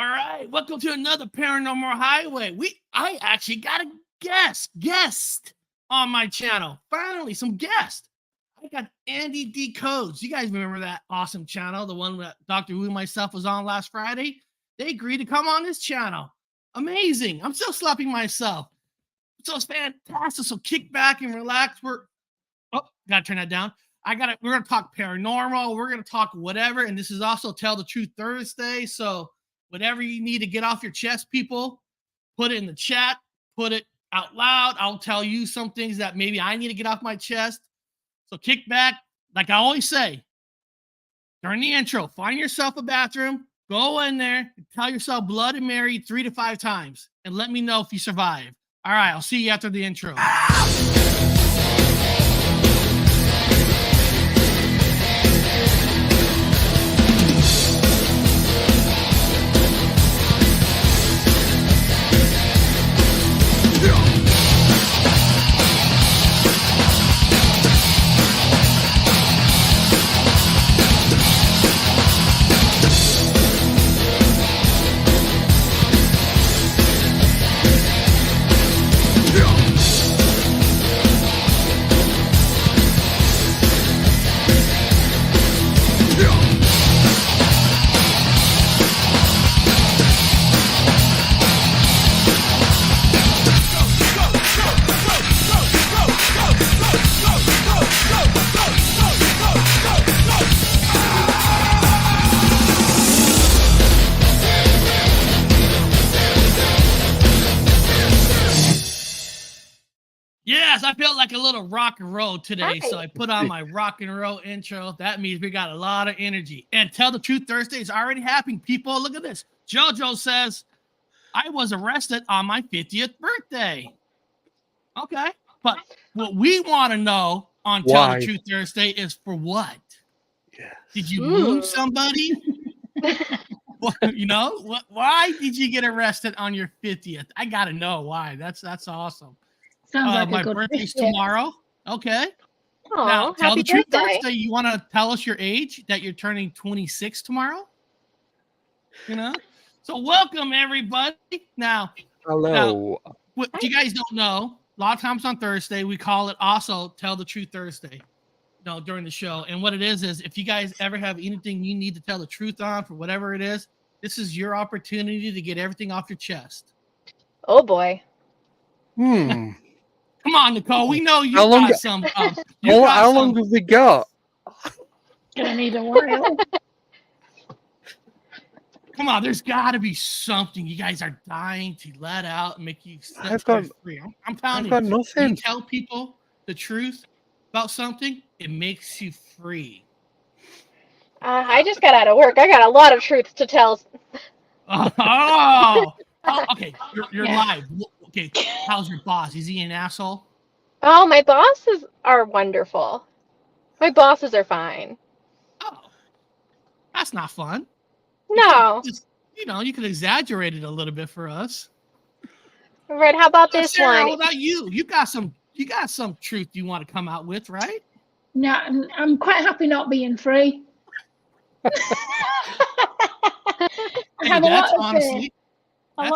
All right, welcome to another Paranormal Highway. I actually got a guest on my channel. Finally, some guests. I got Andy D Codes. You guys remember that awesome channel, the one that Dr. Wu and myself was on last Friday? They agreed to come on this channel. Amazing. I'm still slapping myself. So it's fantastic. So kick back and relax. Gotta turn that down. We're gonna talk paranormal. We're gonna talk whatever. And this is also Tell the Truth Thursday. So whatever you need to get off your chest, people, put it in the chat, put it out loud. I'll tell you some things that maybe I need to get off my chest. So kick back. Like I always say, during the intro, find yourself a bathroom, go in there, tell yourself Bloody Mary 3 to 5 times, and let me know if you survive. All right, I'll see you after the intro. Yes, I felt like a little rock and roll today, so I put on my rock and roll intro. That means we got a lot of energy. And Tell the Truth Thursday is already happening. People, look at this. JoJo says, I was arrested on my 50th birthday. Okay, but what we want to know on Tell the Truth Thursday is for what? Yeah. Did you move somebody? Well, you know, why did you get arrested on your 50th? I got to know why. That's awesome. Sounds like my birthday's tomorrow. Okay. Aww, now, Tell the Truth birthday. Thursday. You want to tell us your age, that you're turning 26 tomorrow? You know? So welcome, everybody. Now, hello. What you guys don't know, a lot of times on Thursday, we call it also Tell the Truth Thursday, during the show. And what it is if you guys ever have anything you need to tell the truth on for whatever it is, this is your opportunity to get everything off your chest. Oh, boy. Come on, Nicole. We know you got some. How long have we got? Gonna need a while. Come on, there's got to be something you guys are dying to let out and make you set free. I'm telling you, nothing. You tell people the truth about something, it makes you free. I just got out of work. I got a lot of truths to tell. Okay. You're live. Okay, how's your boss? Is he an asshole? Oh, my bosses are wonderful. My bosses are fine. Oh, that's not fun. No. You could exaggerate it a little bit for us. All right, how about this Sarah, one? What about you? You got some truth you want to come out with, right? No, I'm quite happy not being free. That's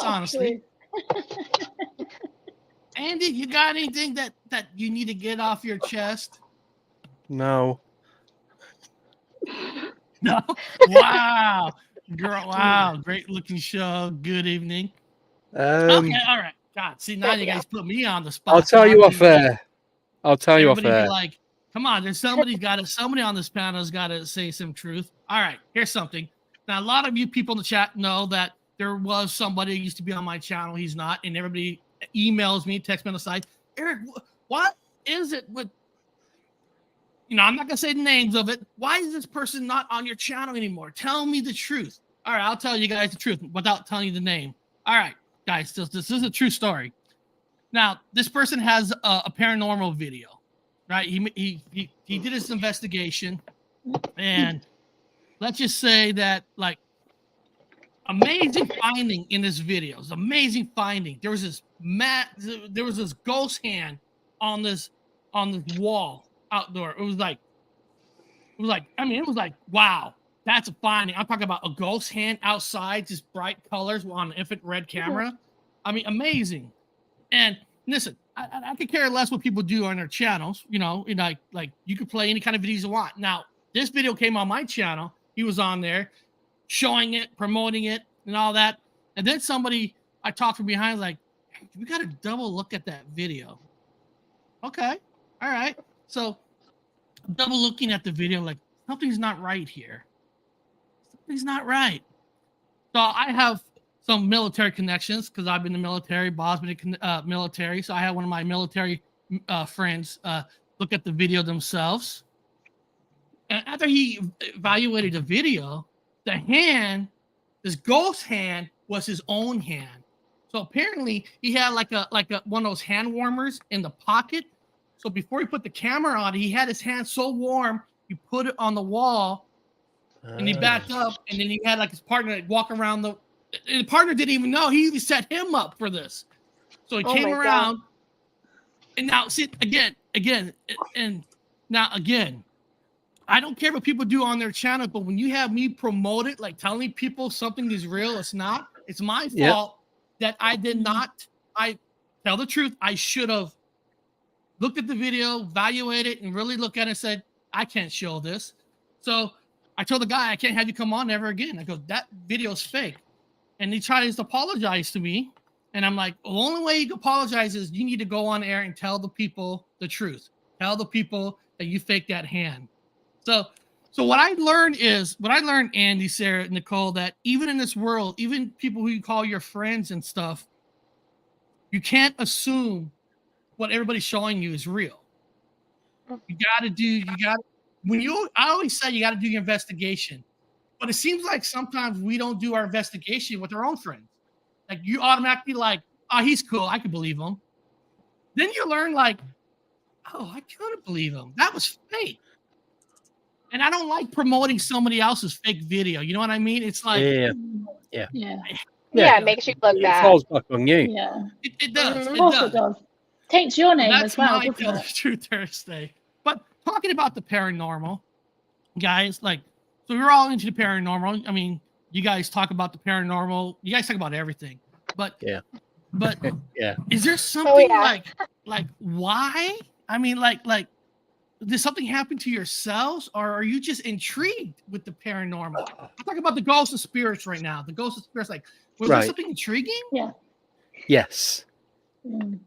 honestly. Andy, you got anything that you need to get off your chest? No. No? Wow. Girl, wow. Great looking show. Good evening. Okay, all right. God, see, now you guys put me on the spot. I'll tell you off air. Like, come on, there's somebody on this panel has got to say some truth. All right, here's something. Now, a lot of you people in the chat know that there was somebody who used to be on my channel. He's not, and everybody emails me, texts me on the side. Eric, what is it with? I'm not gonna say the names of it. Why is this person not on your channel anymore? Tell me the truth. All right, I'll tell you guys the truth without telling you the name. All right, guys, this is a true story. Now, this person has a paranormal video, right? He did his investigation, and let's just say that, like, amazing finding in this video. It's amazing finding. There was this ghost hand on this wall outdoor. It was like, wow. That's a finding. I'm talking about a ghost hand outside, just bright colors on an infrared camera. I mean, amazing. And listen, I could care less what people do on their channels. You know, and like you could play any kind of videos you want. Now, this video came on my channel. He was on there showing it, promoting it, and all that. And then somebody I talked from behind like, hey, we got to double look at that video. Okay. All right. So double looking at the video, like something's not right here. Something's not right. So I have some military connections because I've been in the military. Bob's been in military. So I had one of my military friends look at the video themselves. And after he evaluated the video, the hand, this ghost hand, was his own hand. So apparently he had like a one of those hand warmers in the pocket. So before he put the camera on, he had his hand so warm, he put it on the wall, and he backed up, and then he had like his partner walk around the. And the partner didn't even know. He set him up for this. So he came around, and now see again, and now again. I don't care what people do on their channel, but when you have me promote it, like telling people something is real, it's not. It's my fault that I did not. I tell the truth. I should have looked at the video, evaluated it, and really look at it and said, I can't show this. So I told the guy, I can't have you come on ever again. I go, that video's fake. And he tries to apologize to me. And I'm like, the only way you can apologize is you need to go on air and tell the people the truth. Tell the people that you faked that hand. So what I learned, Andy, Sarah, Nicole, that even in this world, even people who you call your friends and stuff, you can't assume what everybody's showing you is real. I always say you got to do your investigation, but it seems like sometimes we don't do our investigation with our own friends. Like you automatically like, oh, he's cool. I can believe him. Then you learn like, oh, I couldn't believe him. That was fake. And I don't like promoting somebody else's fake video. You know what I mean? It's like, Yeah, it makes you look bad. It falls back on you. Yeah. It does. Of course it does. Takes your name That's as well, my doesn't Tell the it? Truth Thursday. But talking about the paranormal, guys, like, so we're all into the paranormal. I mean, you guys talk about the paranormal. You guys talk about everything. But is there something like why? I mean, like, did something happen to yourselves, or are you just intrigued with the paranormal? I'm talking about the ghosts and spirits right now. The ghosts and spirits, like, was there something intriguing? Yeah. Yes. Mm.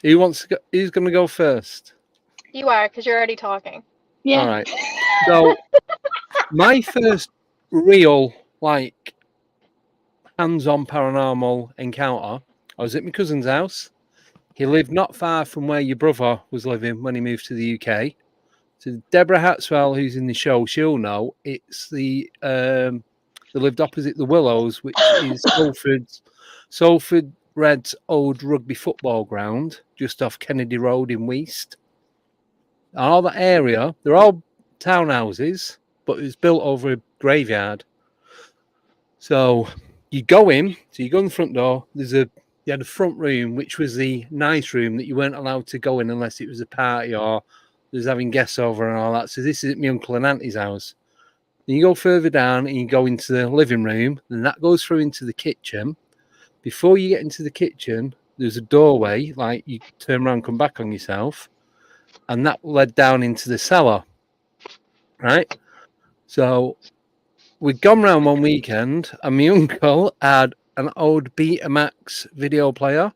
Who wants to go? Who's going to go first? You are, because you're already talking. Yeah. All right. So, my first real, like, hands-on paranormal encounter, I was at my cousin's house. He lived not far from where your brother was living when he moved to the UK. So Deborah Hatswell, who's in the show, she'll know. It's they lived opposite the Willows, which is Salford Reds' old rugby football ground, just off Kennedy Road in Weast. And all that area, they're all townhouses, but it was built over a graveyard. So you go in, so you go in the front door. You had a front room, which was the nice room that you weren't allowed to go in unless it was a party or was having guests over and all that. So this is at my uncle and auntie's house. Then you go further down and you go into the living room, and that goes through into the kitchen. Before you get into the kitchen, there's a doorway, like you turn around, come back on yourself, and that led down into the cellar, right? So we'd gone round one weekend, and my uncle had an old Betamax video player.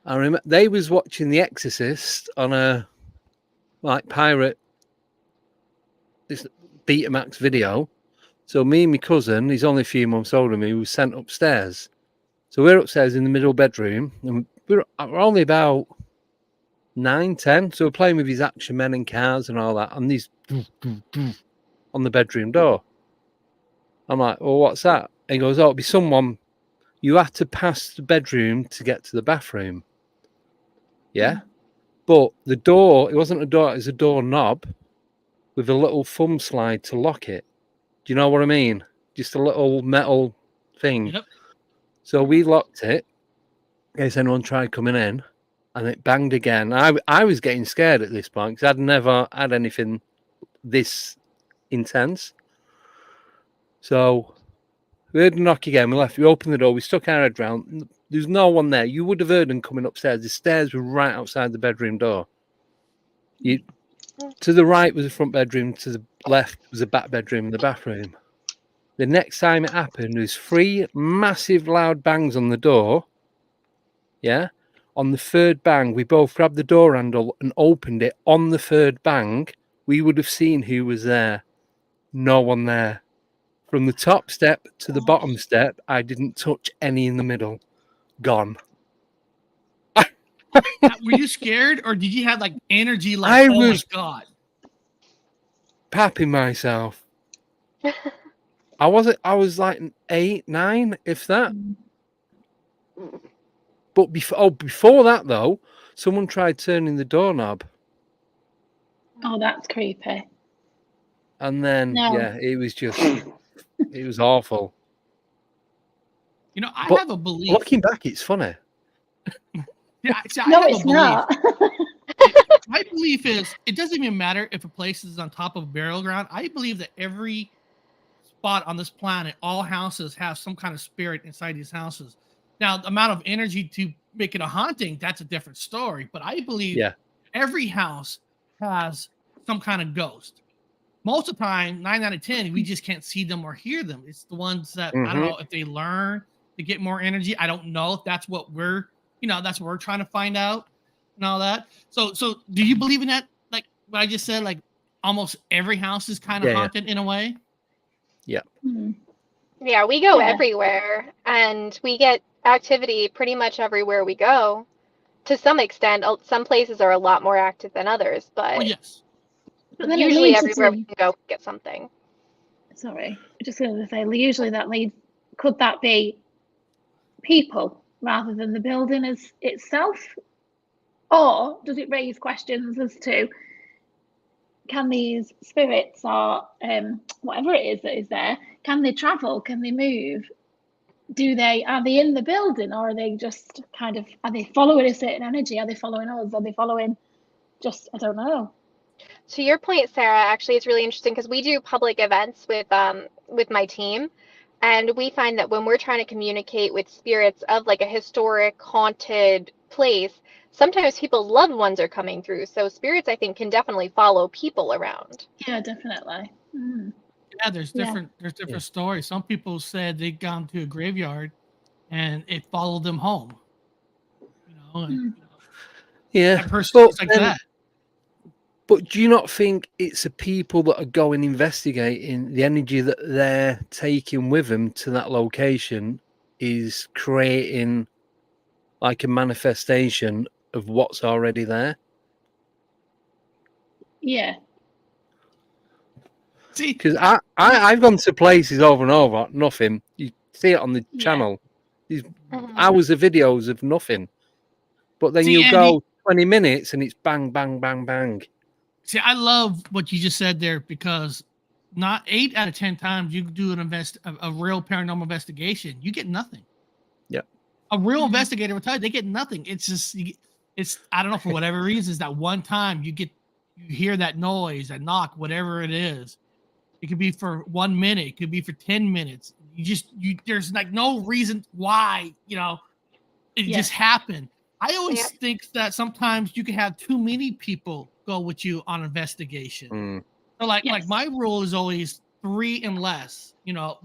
I remember they was watching The Exorcist on a pirate this Betamax video. So me and my cousin, he's only a few months older than me, we were sent upstairs. So we're upstairs in the middle bedroom, and we're only about 9, 10. So we're playing with his action men and cars and all that, and these on the bedroom door. I'm like, well, what's that? And he goes, oh, it'll be someone. You have to pass the bedroom to get to the bathroom. Yeah. But the door, it wasn't a door, it was a door knob with a little thumb slide to lock it. Do you know what I mean? Just a little metal thing. Yep. So we locked it. In case anyone tried coming in, and it banged again. I was getting scared at this point because I'd never had anything this intense. So we heard a knock again. We left. We opened the door. We stuck our head round. There's no one there. You would have heard them coming upstairs. The stairs were right outside the bedroom door. To the right was the front bedroom. To the left was the back bedroom and the bathroom. The next time it happened, there was 3 massive loud bangs on the door. Yeah. On the third bang, we both grabbed the door handle and opened it. On the third bang, we would have seen who was there. No one there. From the top step to the bottom step, I didn't touch any in the middle. Gone. Were you scared, or did you have like energy? Like, I oh my was- god! Papping myself. I was like 8, 9, if that. But before that though, someone tried turning the doorknob, Oh, that's creepy. and then No. yeah, it was just it was awful. You know, I But have a belief. Looking back, it's funny. Yeah, see, I No, have a it's belief. not. My belief is it doesn't even matter if a place is on top of burial ground. I believe that every spot on this planet, all houses have some kind of spirit inside these houses. Now, the amount of energy to make it a haunting, that's a different story. But I believe Yeah. every house has some kind of ghost. Most of the time, 9 out of 10, we just can't see them or hear them. It's the ones that I don't know if they learn to get more energy. I don't know if that's what that's what we're trying to find out and all that. So do you believe in that? Like what I just said, like almost every house is kind of haunted in a way. Hmm. Yeah, we go Yeah. everywhere and we get activity pretty much everywhere we go. To some extent, some places are a lot more active than others, but Well, yes. But then it usually leads everywhere to, we can go, we get something. sorry, I'm just going to say, usually that leads, could that be people rather than the building as itself? Or does it raise questions as to, can these spirits or whatever it is that is there, can they travel? Can they move? Are they in the building, or are they just are they following a certain energy? Are they following us? Are they following I don't know. To your point, Sarah, actually, it's really interesting because we do public events with my team, and we find that when we're trying to communicate with spirits of like a historic haunted place, sometimes people's loved ones are coming through. So spirits, I think, can definitely follow people around. Yeah, definitely. Mm. Yeah, there's different stories. Some people said they'd gone to a graveyard and it followed them home. And, Yeah, I've heard stories like that. But do you not think it's the people that are going investigating, the energy that they're taking with them to that location is creating like a manifestation of what's already there? Yeah. See, Because I've gone to places over and over, nothing. You see it on the channel. These hours of videos of nothing. But then you go 20 minutes and it's bang, bang, bang, bang. See, I love what you just said there because not 8 out of 10 times you do a real paranormal investigation, you get nothing. Yep. A real investigator will tell you they get nothing. It's just I don't know, for whatever reason, it's that one time you hear that noise, that knock, whatever it is. It could be for 1 minute, it could be for 10 minutes. There's like no reason why, it just happened. I always think that sometimes you can have too many people go with you on investigation. So like my rule is always 3 and less.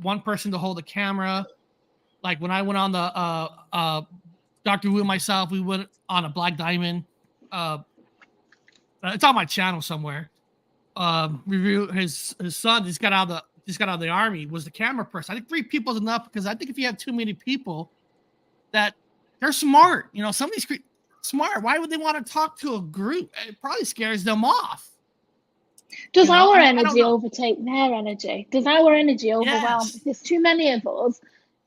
One person to hold the camera. Like when I went on the Dr. Wu and myself, we went on a Black Diamond. It's on my channel somewhere. Review his son just got out of the army, was the camera person. I think 3 people is enough because I think if you have too many people, that they're smart. Some of these smart. Why would they want to talk to a group? It probably scares them off. Does our energy overtake their energy? Does our energy overwhelm? Yes. If there's too many of us,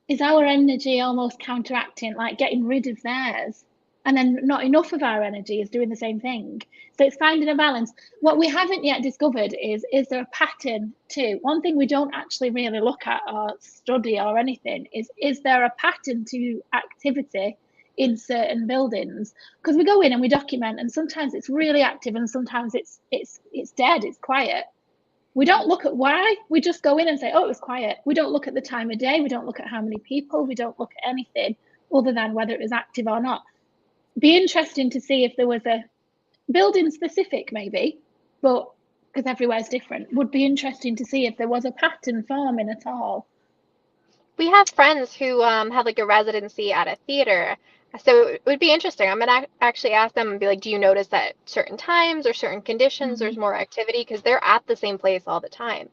is our energy almost counteracting, like getting rid of theirs? And then not enough of our energy is doing the same thing. So it's finding a balance. What we haven't yet discovered is there a pattern too? One thing we don't actually really look at or study or anything is there a pattern to activity in certain buildings? Because we go in and we document, and sometimes it's really active and sometimes it's dead, it's quiet. We don't look at why. We just go in and say, oh, it was quiet. We don't look at the time of day. We don't look at how many people. We don't look at anything other than whether it was active or not. Be interesting to see if there was a building specific, maybe, but because everywhere's different, would be interesting to see if there was a pattern forming at all. We have friends who have like a residency at a theater. So it would be interesting. I'm gonna actually ask them and be like, do you notice that certain times or certain conditions there's more activity? Because they're at the same place all the time.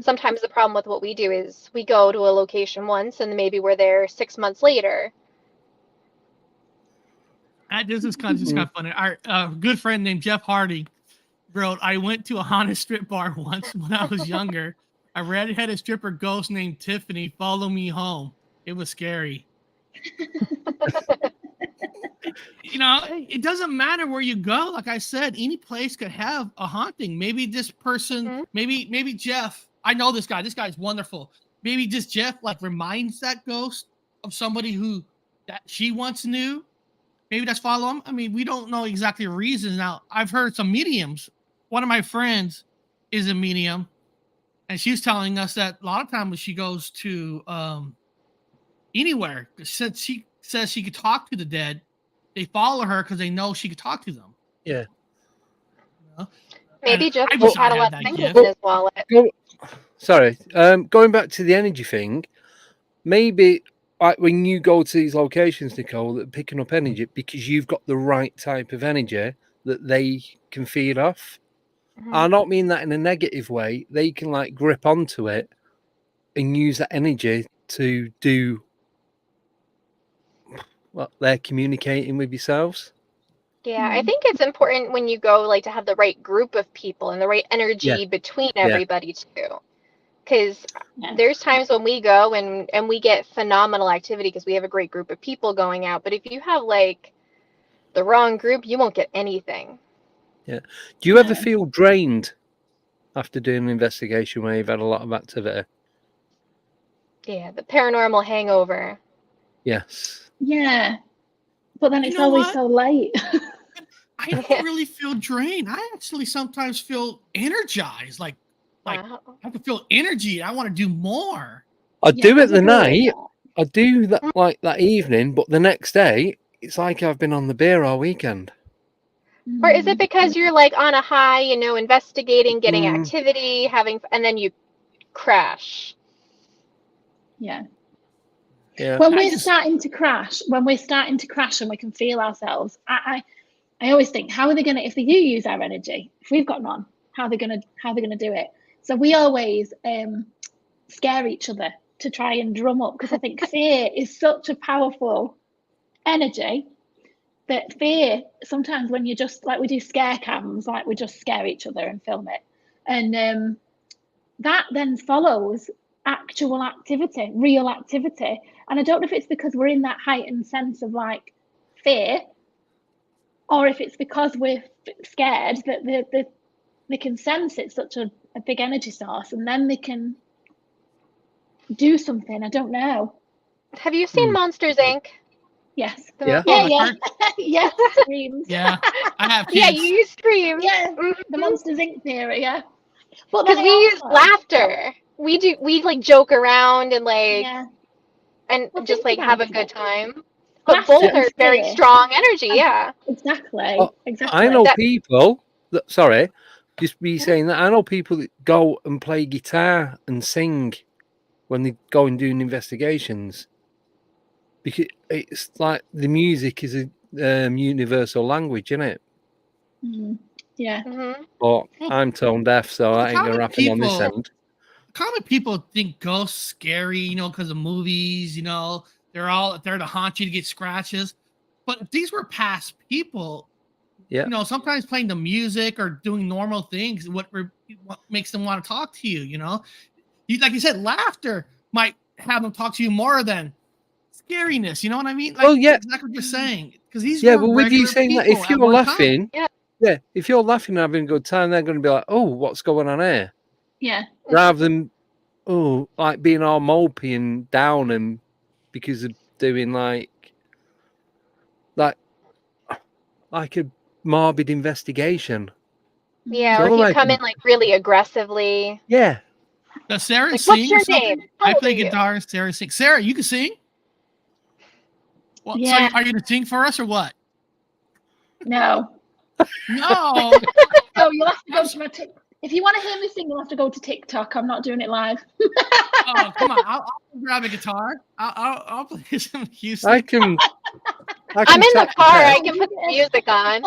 Sometimes the problem with what we do is we go to a location once and maybe we're there 6 months later. This is kind of funny. Our good friend named Jeff Hardy wrote, I went to a haunted strip bar once when I was younger. A red-headed stripper ghost named Tiffany followed me home. It was scary. You know, it doesn't matter where you go. Like I said, any place could have a haunting. Maybe this person, maybe Jeff. I know this guy. This guy's wonderful. Maybe just Jeff like reminds that ghost of somebody who that she once knew. Maybe that's follow him. I mean, we don't know exactly the reasons. Now, I've heard some mediums. One of my friends is a medium, and she's telling us that a lot of times when she goes to anywhere, since she says she could talk to the dead, they follow her because they know she could talk to them. Yeah. You know? Maybe And Jeff I wish I had a had lot that of things gift. in his wallet. Sorry. Going back to the energy thing, maybe like when you go to these locations, Nicole, that are picking up energy because you've got the right type of energy that they can feed off. I don't mean that in a negative way. They can like grip onto it and use that energy to do what they're communicating with yourselves. Yeah, I think it's important when you go like to have the right group of people and the right energy between everybody too. Because there's times when we go and we get phenomenal activity because we have a great group of people going out. But if you have like the wrong group, you won't get anything. Yeah. Do you ever feel drained after doing an investigation where you've had a lot of activity? Yeah, the paranormal hangover. Yes. Yeah. But then it's know always what? so late. I don't really feel drained. I actually sometimes feel energized. Like Wow. I can feel energy. I want to do more. I do it I the agree with night. that. I do that like that evening, but the next day it's like I've been on the beer all weekend. Or is it because you're like on a high, you know, investigating, getting activity, and then you crash? Yeah. Yeah. When we're starting to crash and we can feel ourselves, I always think, how are they gonna, if they do use our energy, if we've got none, how are they gonna do it? So we always scare each other to try and drum up, because I think fear is such a powerful energy that fear, sometimes when you just like, we do scare cams, like we just scare each other and film it, and that then follows actual activity, real activity. And I don't know if it's because we're in that heightened sense of like fear, or if it's because we're scared that they can sense it's such a big energy source, and then they can do something. I don't know. Have you seen Monsters Inc.? Yes. Yeah. Yes. Screams. Yeah. I have kids. Yeah, you use screams. Yeah. The Monsters Inc. theory. Yeah. But because we use laughter. We like joke around and like and just like have a good time. But both are very strong energy. Yeah. Exactly. I know people that, sorry, just be saying that I know people that go and play guitar and sing when they go and do investigations, because it's like the music is a universal language, isn't it? Yeah. But I'm tone deaf, so that ain't gonna happen on this end. Common people think ghosts scary, you know, because of movies, you know, they're there to haunt you to get scratches. But if these were past people, you know, sometimes playing the music or doing normal things, what makes them want to talk to you, you know? Like you said, laughter might have them talk to you more than scariness, you know what I mean? Like, well, yeah, exactly what you're saying. Because these but with you saying that, if you're laughing, if you're laughing and having a good time, they're going to be like, "Oh, what's going on here?" Yeah. Rather than like being all mopey and down and because of doing like a morbid investigation. Yeah, So or he'd like- come in like really aggressively. Yeah. Does Sarah Like, sing what's or your something? name? How I old play are you? guitar. Sarah sings. Sarah, you can sing. Well, Yeah. so are you gonna sing for us or what? No. No. Oh, you'll have to go to my if you want to hear me sing, you'll have to go to TikTok. I'm not doing it live. Oh, come on. I'll grab a guitar. I'll play some Houston. I can I'm in the tap car. the I deck. can put the music on.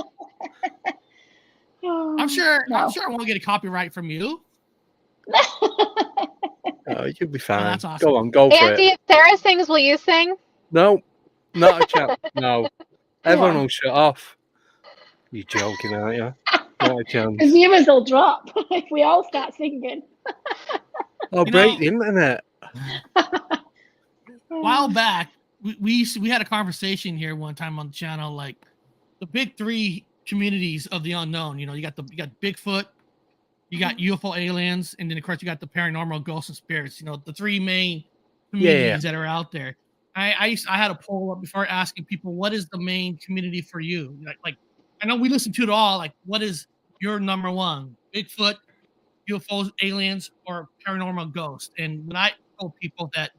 I'm sure No. I won't get a copyright from you. Oh, you'll be fine. that's awesome. Go on, go for Andy, it. if Sarah sings, will you sing? No, not a chance. No. Everyone on. will shut off. You're joking, aren't you? Not a chance. The viewers will drop if we all start singing. I'll You break know- the internet. A while back, we had a conversation here one time on the channel, like the big three communities of the unknown. You know, you got Bigfoot, you got UFO aliens, and then of course you got the paranormal ghosts and spirits. You know, the three main communities that are out there. I had a poll up before asking people what is the main community for you. Like I know we listen to it all. Like, what is your number one? Bigfoot, UFOs, aliens, or paranormal ghost? And when I told people that,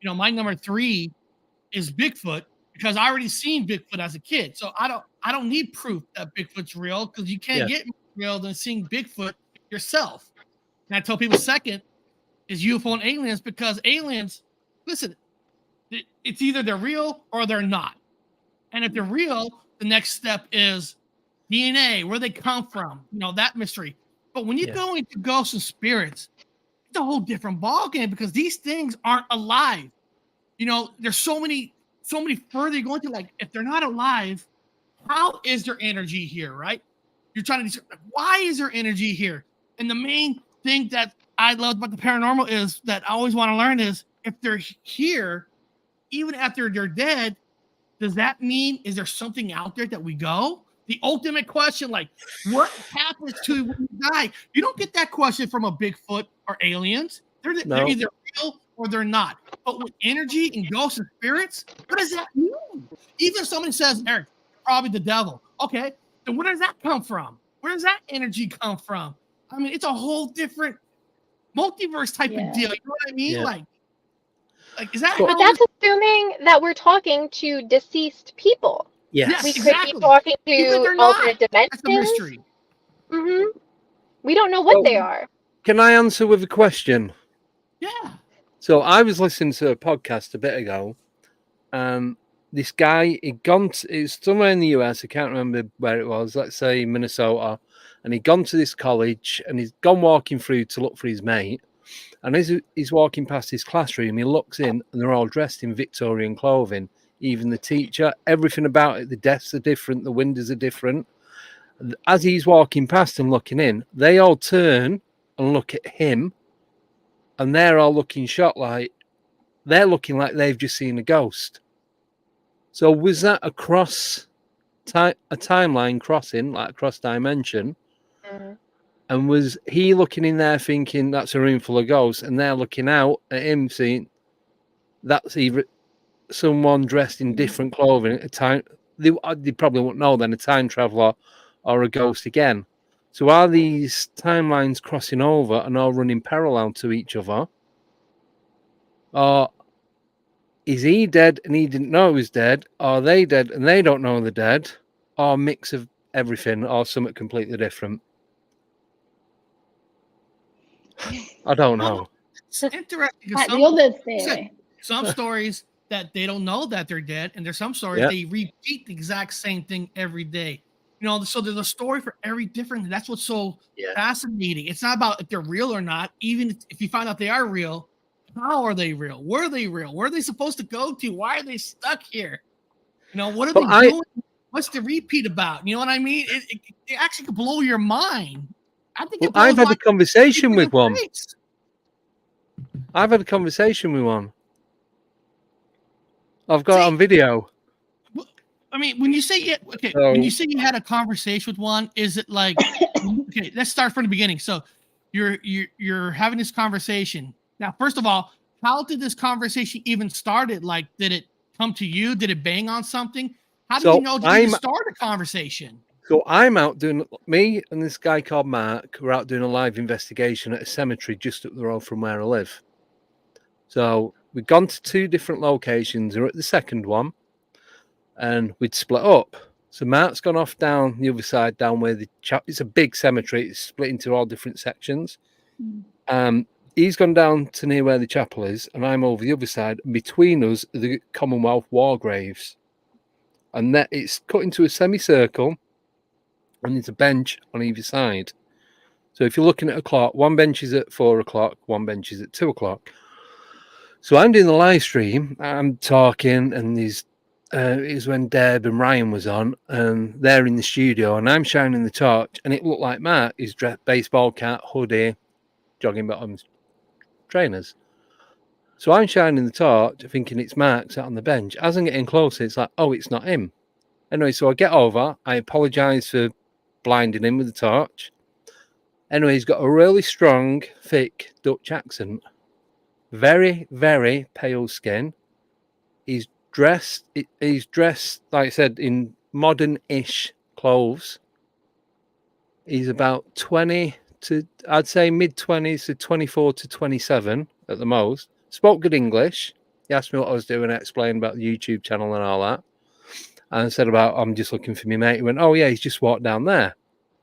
you know, my number 3 is Bigfoot because I already seen Bigfoot as a kid. So I don't need proof that Bigfoot's real because you can't get real than seeing Bigfoot yourself. And I tell people second is UFO and aliens because aliens, listen, it's either they're real or they're not. And if they're real, the next step is DNA, where they come from, you know, that mystery. But when you go into ghosts and spirits, it's a whole different ballgame because these things aren't alive. You know, there's so many further you're going to, like, if they're not alive, how is their energy here, right? You're trying to why is there energy here? And the main thing that I love about the paranormal is that I always want to learn is if they're here, even after they're dead, does that mean is there something out there that we go? The ultimate question, like, what happens to you when you die? You don't get that question from a Bigfoot or aliens. They're either real or they're not. But with energy and ghosts and spirits, what does that mean? Even if somebody says, Eric, probably the devil. Okay, then where does that come from? Where does that energy come from? I mean, it's a whole different multiverse type of deal. You know what I mean? Yeah. Like, is that But that's assuming that we're talking to deceased people. Yes. We exactly. could be talking Even if to they're not, alternate that's a dimensions. mystery. We don't know what they are. Can I answer with a question? Yeah. So I was listening to a podcast a bit ago, and this guy, it's somewhere in the US, I can't remember where it was, let's say Minnesota, and he'd gone to this college, and he's gone walking through to look for his mate, and as he's walking past his classroom, he looks in, and they're all dressed in Victorian clothing, even the teacher, everything about it, the desks are different, the windows are different. As he's walking past and looking in, they all turn and look at him, and they're all looking shocked, like they're looking like they've just seen a ghost. So was that a timeline crossing, like a cross dimension? And was he looking in there thinking that's a room full of ghosts, and they're looking out at him saying that's either someone dressed in different clothing at a time? They probably won't know then, a time traveler or a ghost again. So are these timelines crossing over and all running parallel to each other? Or is he dead and he didn't know he was dead? Or are they dead and they don't know they're dead? Or a mix of everything, or something completely different? I don't know. It's interesting. Like the other theory. Some stories that they don't know that they're dead, and there's some stories they repeat the exact same thing every day. You know, so there's a story for every different. That's what's so fascinating. It's not about if they're real or not. Even if you find out they are real, how are they real? Were they real? Where are they supposed to go to? Why are they stuck here? You know, what are they doing? What's the repeat about? You know what I mean? It actually could blow your mind. I think I've had a conversation with one. I've had a conversation with one. I've got it on video. I mean, when you say when you say you had a conversation with one, is it like okay? Let's start from the beginning. So, you're having this conversation now. First of all, how did this conversation even started? Like, did it come to you? Did it bang on something? How did you know to even start a conversation? So I'm out doing, me and this guy called Mark were out doing a live investigation at a cemetery just up the road from where I live. So we'd gone to 2 different locations. We were at the second one and we'd split up. So Mark's gone off down the other side, down where it's a big cemetery. It's split into all different sections. He's gone down to near where the chapel is, and I'm over the other side. And between us are the Commonwealth war graves. And that it's cut into a semicircle, and there's a bench on either side. So if you're looking at a clock, one bench is at 4 o'clock, one bench is at 2 o'clock. So I'm doing the live stream, I'm talking, and it was when Deb and Ryan was on, and they're in the studio, and I'm shining the torch, and it looked like Matt is dressed baseball cap, hoodie, jogging bottoms, trainers. So I'm shining the torch, thinking it's Mark sat on the bench. As I'm getting closer, it's like, oh, it's not him. Anyway, so I get over. I apologise for blinding him with the torch. Anyway, he's got a really strong, thick Dutch accent. Very, very pale skin. He's dressed, like I said, in modern-ish clothes. He's about 20 to, I'd say mid-20s to 24 to 27 at the most. Spoke good English. He asked me what I was doing. I explained about the YouTube channel and all that. And I said about, I'm just looking for my mate. He went, oh, yeah, he's just walked down there.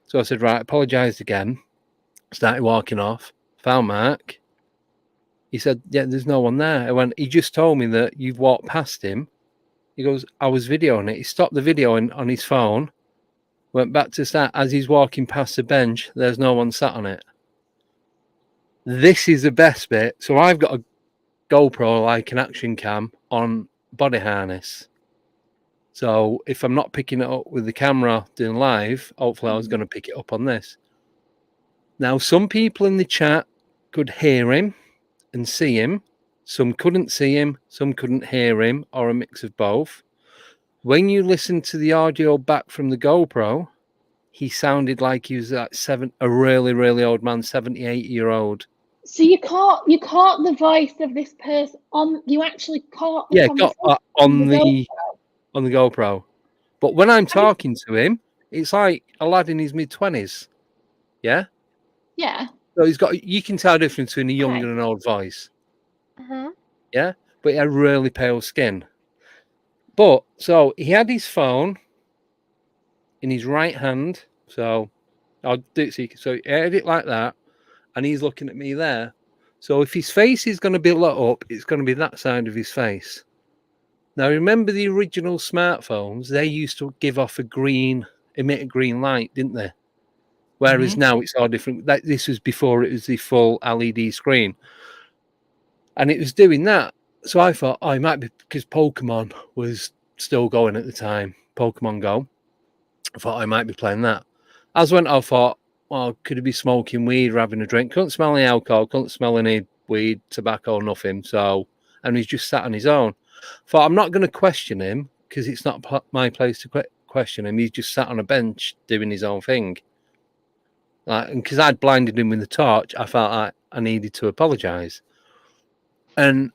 So I said, right, apologised again. Started walking off. Found Mark. He said, yeah, there's no one there. I went, he just told me that you've walked past him. He goes, I was videoing it. He stopped the video on his phone. Went back to start. As he's walking past the bench, there's no one sat on it. This is the best bit. So I've got a GoPro, like an action cam, on body harness. So if I'm not picking it up with the camera doing live, hopefully I was going to pick it up on this. Now, some people in the chat could hear him and see him. Some couldn't see him, some couldn't hear him, or a mix of both. When you listen to the audio back from the GoPro, he sounded like he was like a really, really old man, 78-year-old. So you caught the voice of this person on. You actually caught the got on the GoPro. But when I'm talking to him, it's like a lad in his mid-20s. Yeah. Yeah. So you can tell the difference between a young and an old voice. Yeah, but he had really pale skin. But so he had his phone in his right hand. So I'll do it so he had it like that. And he's looking at me there. So if his face is going to be lit up, it's going to be that side of his face. Now, remember the original smartphones? They used to give off emit a green light, didn't they? Whereas now it's all different. This was before it was the full LED screen. And it was doing that. So I thought, it might be because Pokemon was still going at the time. Pokemon Go. I thought I might be playing that. As went, I thought, well, could he be smoking weed or having a drink? Couldn't smell any alcohol, couldn't smell any weed, tobacco, nothing. So, and he's just sat on his own. Thought, I'm not going to question him because it's not my place to question him. He's just sat on a bench doing his own thing. Like, and because I'd blinded him with the torch, I felt like I needed to apologise. And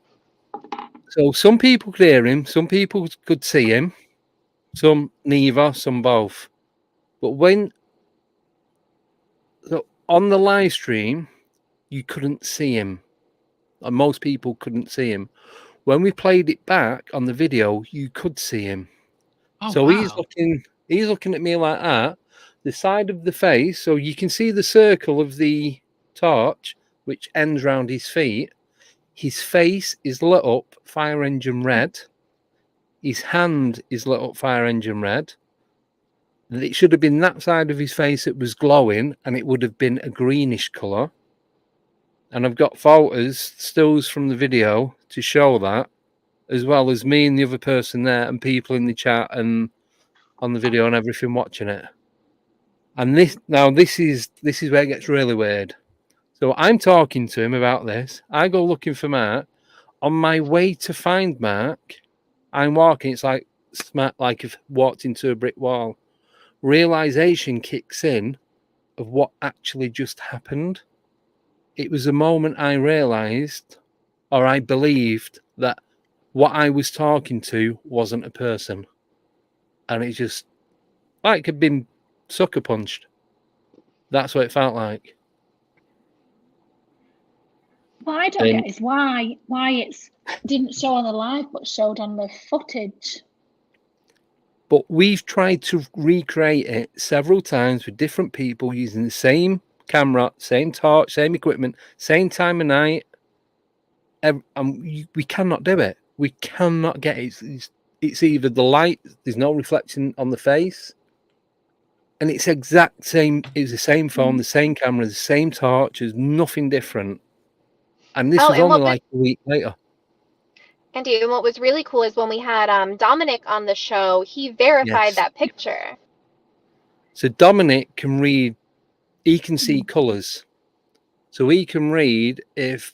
so some people could hear him, some people could see him, some neither, some both. But on the live stream, you couldn't see him. And most people couldn't see him. When we played it back on the video, you could see him. Oh, so wow. he's looking at me like that. The side of the face, so you can see the circle of the torch, which ends round his feet. His face is lit up fire engine red. His hand is lit up fire engine red. It should have been that side of his face that was glowing, and it would have been a greenish colour. And I've got photos, stills from the video to show that, as well as me and the other person there and people in the chat and on the video and everything watching it. And this is where it gets really weird. So I'm talking to him about this. I go looking for Mark. On my way to find Mark, I'm walking. It's like I've walked into a brick wall. Realization kicks in of what actually just happened. It was a moment I realized, or I believed, that what I was talking to wasn't a person. And it just, like, had been sucker punched. That's what it felt like. What I don't get is why it's didn't show on the live but showed on the footage. But we've tried to recreate it several times with different people using the same camera, same torch, same equipment, same time of night. And we cannot do it. We cannot get it. It's either the light, there's no reflection on the face, and it's exact same. It was the same phone, the same camera, the same torch. There's nothing different. And this was only like a week later. Andy, and what was really cool is when we had Dominic on the show, he verified that picture. So Dominic can read, he can see colours. So he can read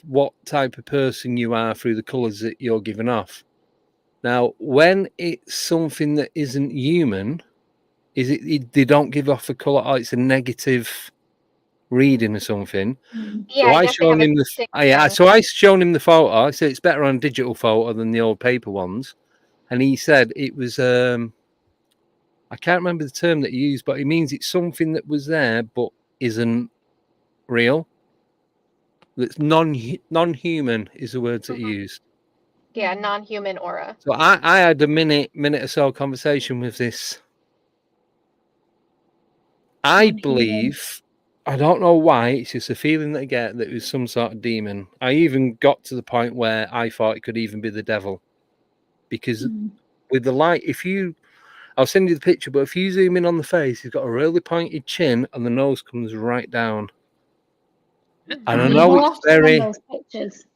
what type of person you are through the colours that you're giving off. Now, when it's something that isn't human, they don't give off a colour, or it's a negative reading or something. Yeah, so I shown him so I shown him the photo. I said it's better on a digital photo than the old paper ones, and he said it was I can't remember the term that he used, but it means it's something that was there but isn't real. That's non-human is the words that he used. Yeah, non-human aura. So I had a minute or so conversation with this. I believe, I don't know why, it's just a feeling that I get that it was some sort of demon. I even got to the point where I thought it could even be the devil. Because with the light, I'll send you the picture, but if you zoom in on the face, he's got a really pointed chin and the nose comes right down. And I know it's very... those pictures.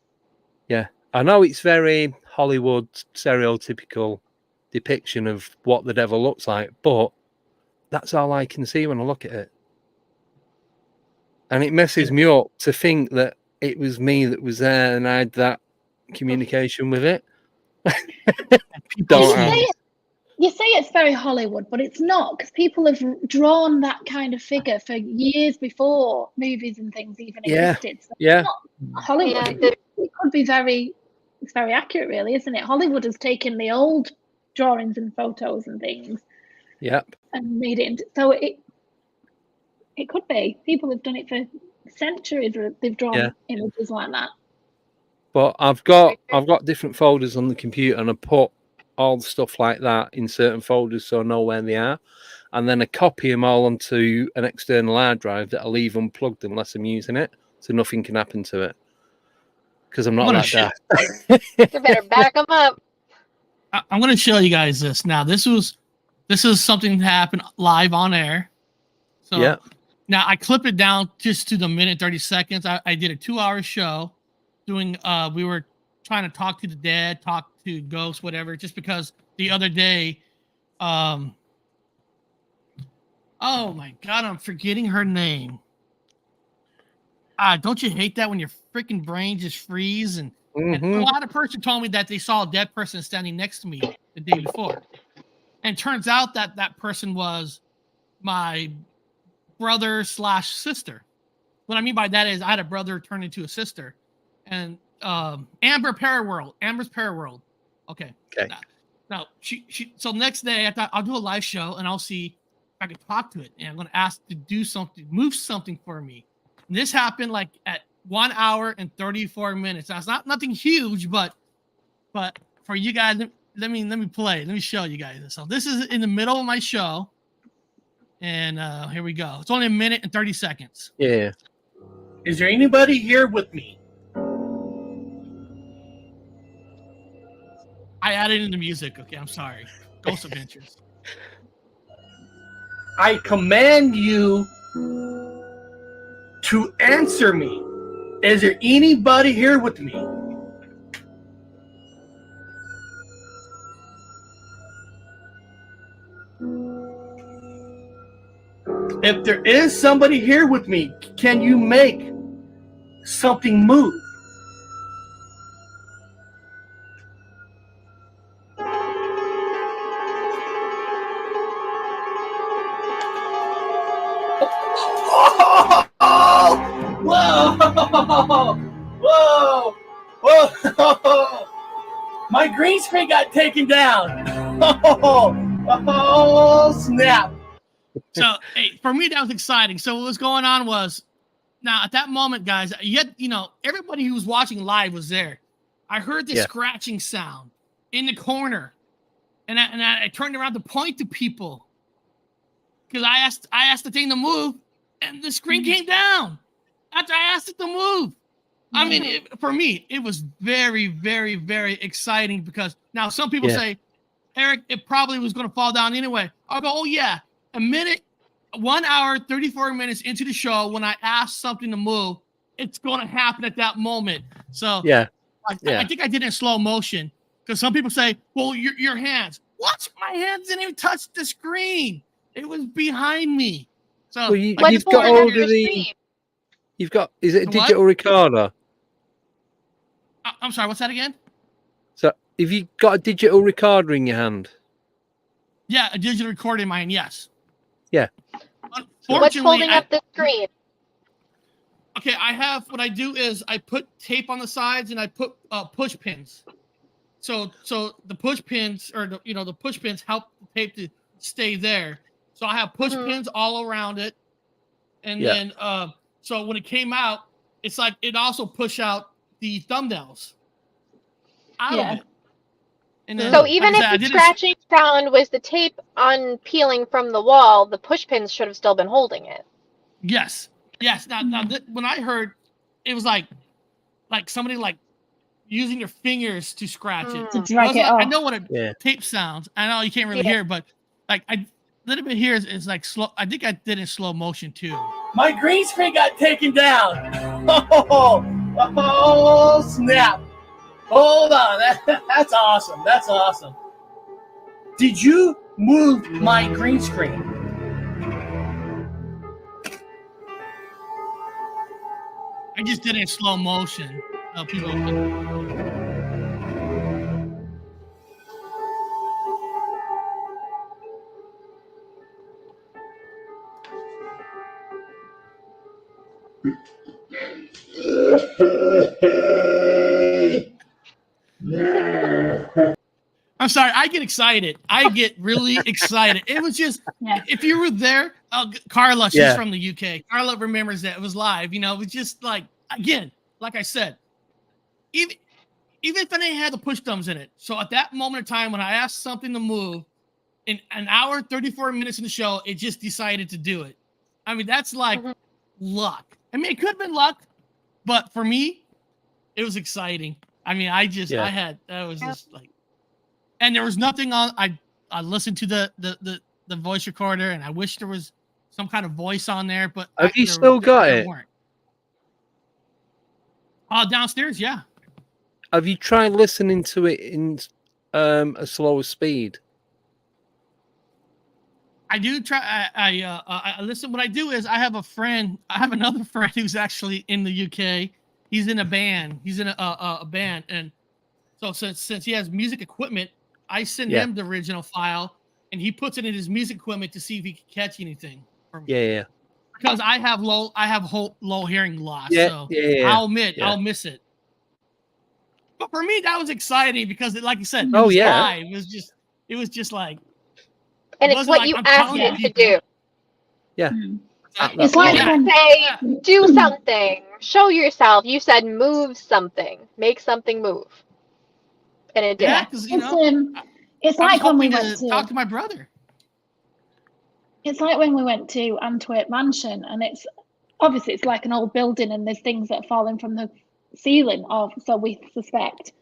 Yeah, I know it's very Hollywood stereotypical depiction of what the devil looks like, but that's all I can see when I look at it. And it messes me up to think that it was me that was there and I had that communication with it. You say it's very Hollywood, but it's not, because people have drawn that kind of figure for years before movies and things even existed. So it's not Hollywood. Yeah. It could be it's very accurate, really, isn't it? Hollywood has taken the old drawings and photos and things, and made it into, so it could be. People have done it for centuries. They've drawn images like that. But I've got different folders on the computer, and I put all the stuff like that in certain folders so I know where they are, and then I copy them all onto an external hard drive that I leave unplugged unless I'm using it, so nothing can happen to it, because I'm not like that. You better back them up. I'm going to show you guys this now. This is something that happened live on air. So now I clip it down just to the minute 30 seconds. I did a 2-hour show doing we were trying to talk to the dead, talk to ghosts, whatever, just because the other day oh my god, I'm forgetting her name. Don't you hate that when your freaking brain just freeze? And a lot of person told me that they saw a dead person standing next to me the day before, and turns out that that person was my brother / sister. What I mean by that is I had a brother turn into a sister, and Amber's Paraworld. Okay. Now she so next day I thought I'll do a live show and I'll see if I can talk to it, and I'm going to ask to do something, move something for me. And this happened like at 1 hour and 34 minutes. Now it's nothing huge, but for you guys, let me play. Let me show you guys this. So this is in the middle of my show, and here we go. It's only a minute and 30 seconds. Yeah. Is there anybody here with me? I added in the music. Okay, I'm sorry. Ghost Adventures. I command you to answer me. Is there anybody here with me? If there is somebody here with me, can you make something move? Whoa! My green screen got taken down. Oh snap! So hey, for me, that was exciting. So what was going on was, now at that moment, guys, everybody who was watching live was there. I heard this scratching sound in the corner, and I turned around to point to people because I asked the thing to move, and the screen came down after I asked it to move. I mean, for me, it was very, very, very exciting because now some people say, Eric, it probably was going to fall down anyway. I'll go, oh yeah, 1 hour, 34 minutes into the show, when I ask something to move, it's going to happen at that moment. So I think I did it in slow motion because some people say, well, your hands. What? My hands didn't even touch the screen. It was behind me. So well, you've got all the. You've got. Is it a digital recorder? I'm sorry. What's that again? So, have you got a digital recorder in your hand? Yeah, a digital recorder in my hand. Yes. Yeah. What's holding up the screen? Okay, what I do is I put tape on the sides and I put push pins. So the push pins the push pins help the tape to stay there. So I have push pins all around it, and then so when it came out, it's like it also pushed out the thumbnails out of it. And then, so even if the scratching sound was the tape unpeeling from the wall, the push pins should have still been holding it. Yes. Now when I heard, it was like somebody like using their fingers to scratch it. To drag it off. I know what a tape sounds. I know you can't really hear, but like a little bit here is like slow. I think I did it in slow motion too. My green screen got taken down. Oh snap! Hold on, that's awesome. That's awesome. Did you move my green screen? I just did it in slow motion. People can... I'm sorry, I get excited. I get really excited. It was just, if you were there, Carla, she's from the UK. Carla remembers that it was live. It was just like, again, like I said, even if I didn't have the push thumbs in it. So at that moment in time, when I asked something to move, in an hour, 34 minutes in the show, it just decided to do it. I mean, that's like luck. I mean, it could have been luck, but for me, it was exciting. I mean, that was just like, and there was nothing on. I listened to the voice recorder, and I wish there was some kind of voice on there. But have you still got it? Downstairs, yeah. Have you tried listening to it in a slower speed? I do try. I listen. What I do is I have another friend who's actually in the UK. He's in a band. He's in a band, and so since he has music equipment, I send him the original file, and he puts it in his music equipment to see if he can catch anything from me. Yeah. Because I have low hearing loss. I'll admit I'll miss it. But for me, that was exciting because, like you said, it was live. It was just like. And it's what you asked him to do. Yeah. It's like do something, show yourself. You said move something, make something move, and it did. Yeah, it's like when we went to talk to my brother. It's like when we went to Anwi Mansion, and it's obviously it's like an old building, and there's things that are falling from the ceiling, or so we suspect.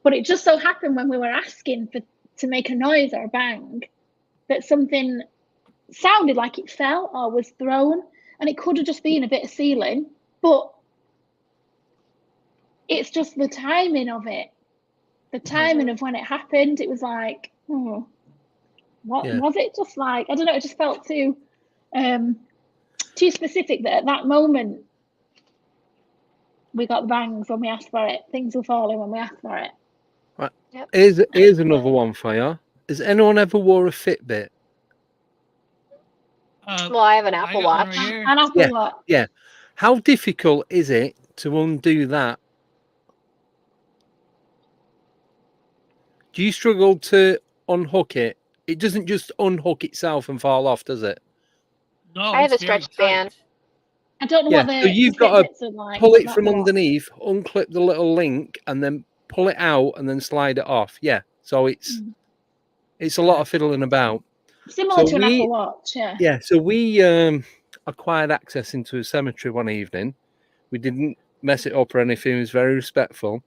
But it just so happened when we were asking to make a noise or a bang, that something sounded like it fell or was thrown, and it could have just been a bit of ceiling, but it's just the timing of it, the timing of when it happened. It was like, what was it? Just like, I don't know, it just felt too specific that at that moment we got the bangs when we asked for it. Things were falling when we asked for it. Right. Yep. Here's another one for you. Has anyone ever wore a Fitbit? Well, I have an Apple Watch. An Apple Watch. Yeah. How difficult is it to undo that? Do you struggle to unhook it? It doesn't just unhook itself and fall off, does it? No, I have it's a very stretch band. tight. I don't know Yeah, what so the you've got to Fitbits are like. pull but it that's from what- underneath, unclip the little link, and then pull it out, and then slide it off. Yeah, so it's a lot of fiddling about. Similar So to an we- Apple Watch, yeah. Yeah, so we acquired access into a cemetery one evening. We didn't mess it up or anything. It was very respectful,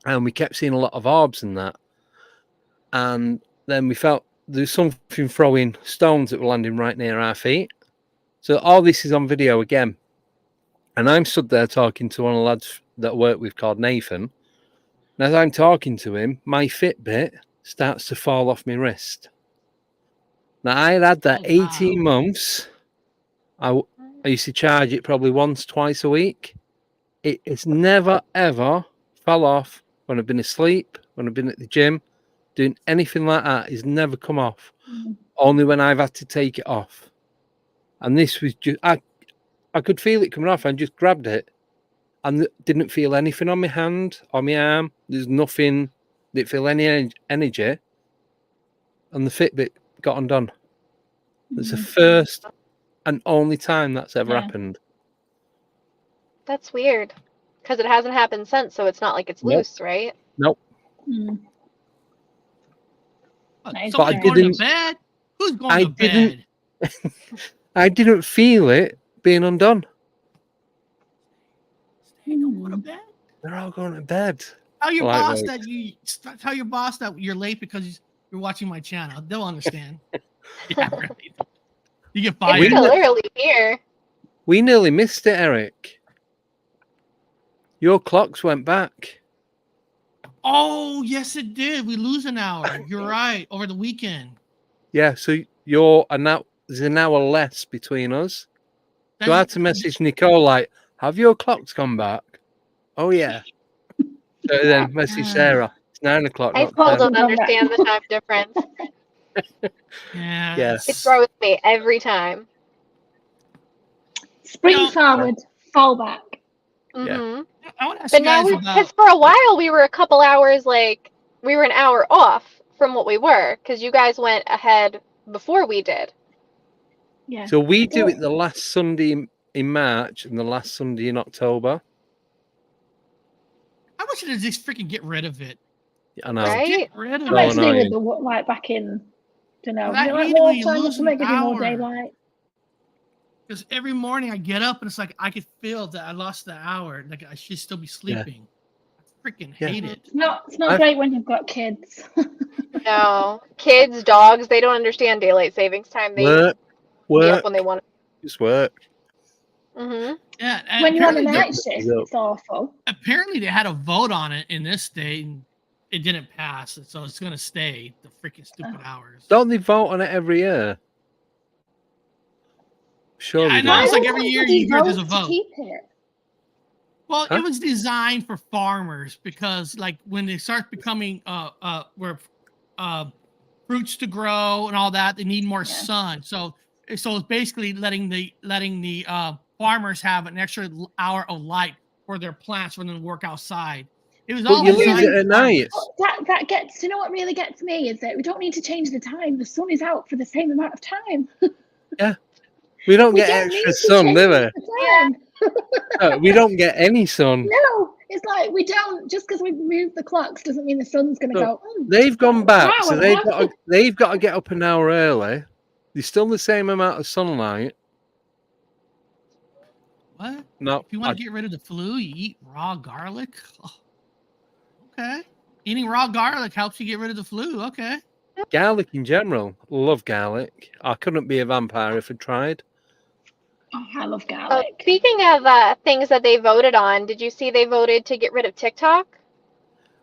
and we kept seeing a lot of orbs and that. And then we felt there's something throwing stones that were landing right near our feet. So all this is on video again. And I'm stood there talking to one of the lads that I work with called Nathan. And as I'm talking to him, my Fitbit starts to fall off my wrist. Now, I had that Oh, wow. 18 months. I used to charge it probably once, twice a week. It's never, ever fell off when I've been asleep, when I've been at the gym, doing anything like that. It's never come off. Only when I've had to take it off. And this was just, I could feel it coming off. I just grabbed it and didn't feel anything on my hand or my arm. There's nothing, didn't feel any energy. And the Fitbit got undone. It's the first and only time that's ever happened. That's weird. Because it hasn't happened since, so it's not like it's Nope. loose, right? Nope. Nice. Someone's But I going to didn't- bed? Who's going I to bed? I didn't feel it being undone. Hey, don't go to bed. They're all going to bed. Tell your Like boss those. that you're late because you're watching my channel. They'll understand. Yeah, right. You get It's fired. still early here. We nearly missed it, Eric. Your clocks went back. Oh, yes, it did. We lose an hour. You're right. Over the weekend. Yeah, so there's an hour less between us. So I had to message Nicole like, have your clocks come back? Oh yeah. So then message Sarah. It's 9 o'clock. I not still 10. don't understand the time difference. Yeah. Yes. It throws me every time. Spring No. forward, fall back. hmm I want to ask But you now guys because about. for a while we were a couple hours we were an hour off from what we were because you guys went ahead before we did. Yeah. So we do it the last Sunday in March and the last Sunday in October. I want you to just freaking get rid of it. I know. Right? Get rid of No, How it. much to do with annoying. the like back in? Don't know. Well, I You know, like hate it when more you time lose to an make it more hour. daylight. Because every morning I get up and it's like I could feel that I lost the hour. Like I should still be sleeping. I freaking Yeah. hate it. It's not I've- great when you've got kids. No. Kids, dogs, they don't understand daylight savings time. They Work, be up work, when they want just work. to. Yeah. and When you're on a apparently night they- shift, it's awful. apparently they had a vote on it in this state and it didn't pass. So it's gonna stay the freaking stupid hours. Don't they vote on it every year? Sure, Yeah, I they know. do. It's like every year you hear there's a to vote. keep it. Well, Huh? it was designed for farmers because, like, when they start becoming where fruits to grow and all that, they need more sun. So it's basically letting the farmers have an extra hour of light for their plants when they work outside. It was But all you lose designed it at for night. farmers. That gets. You know what really gets me is that we don't need to change the time. The sun is out for the same amount of time. We don't We get don't need extra to sun, change do we? the time. No, we don't get any sun. No, it's like we don't. Just because we move the clocks doesn't mean the sun's going to No, go. They've gone back, Wow, so they've got to get up an hour early. There's still the same amount of sunlight. What? No, If you want to get rid of the flu, you eat raw garlic. Oh, okay. Eating raw garlic helps you get rid of the flu. Okay. garlic in general. Love garlic. I couldn't be a vampire if I tried. Oh, I love Oh, garlic. speaking of things that they voted on, did you see they voted to get rid of TikTok?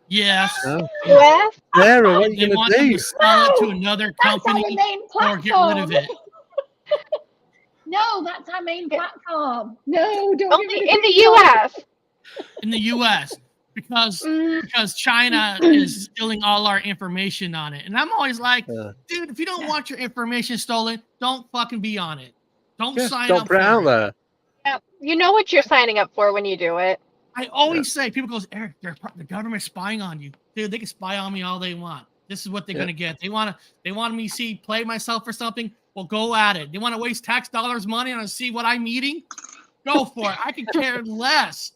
Yes. No. US? Sarah, what are They you going want to them do? to sell it to No, another That's our company main or platform. get rid of it. No, that's our main platform. No, don't get Only rid of in the TikTok. US. In the U.S. because Mm, China is stealing all our information on it, and I'm always like, Yeah. dude, if you don't want your information stolen, don't fucking be on it. Don't Yeah, sign don't up put it for out it. there. yeah. You know what you're signing up for when you do it. I always say, people goes, Eric, the government's spying on you, dude. They can spy on me all they want. This is what they're Yeah. gonna get. They want me to play myself or something. Well, go at it. They want to waste tax dollars money on to see what I'm eating? Go for it. I could care less.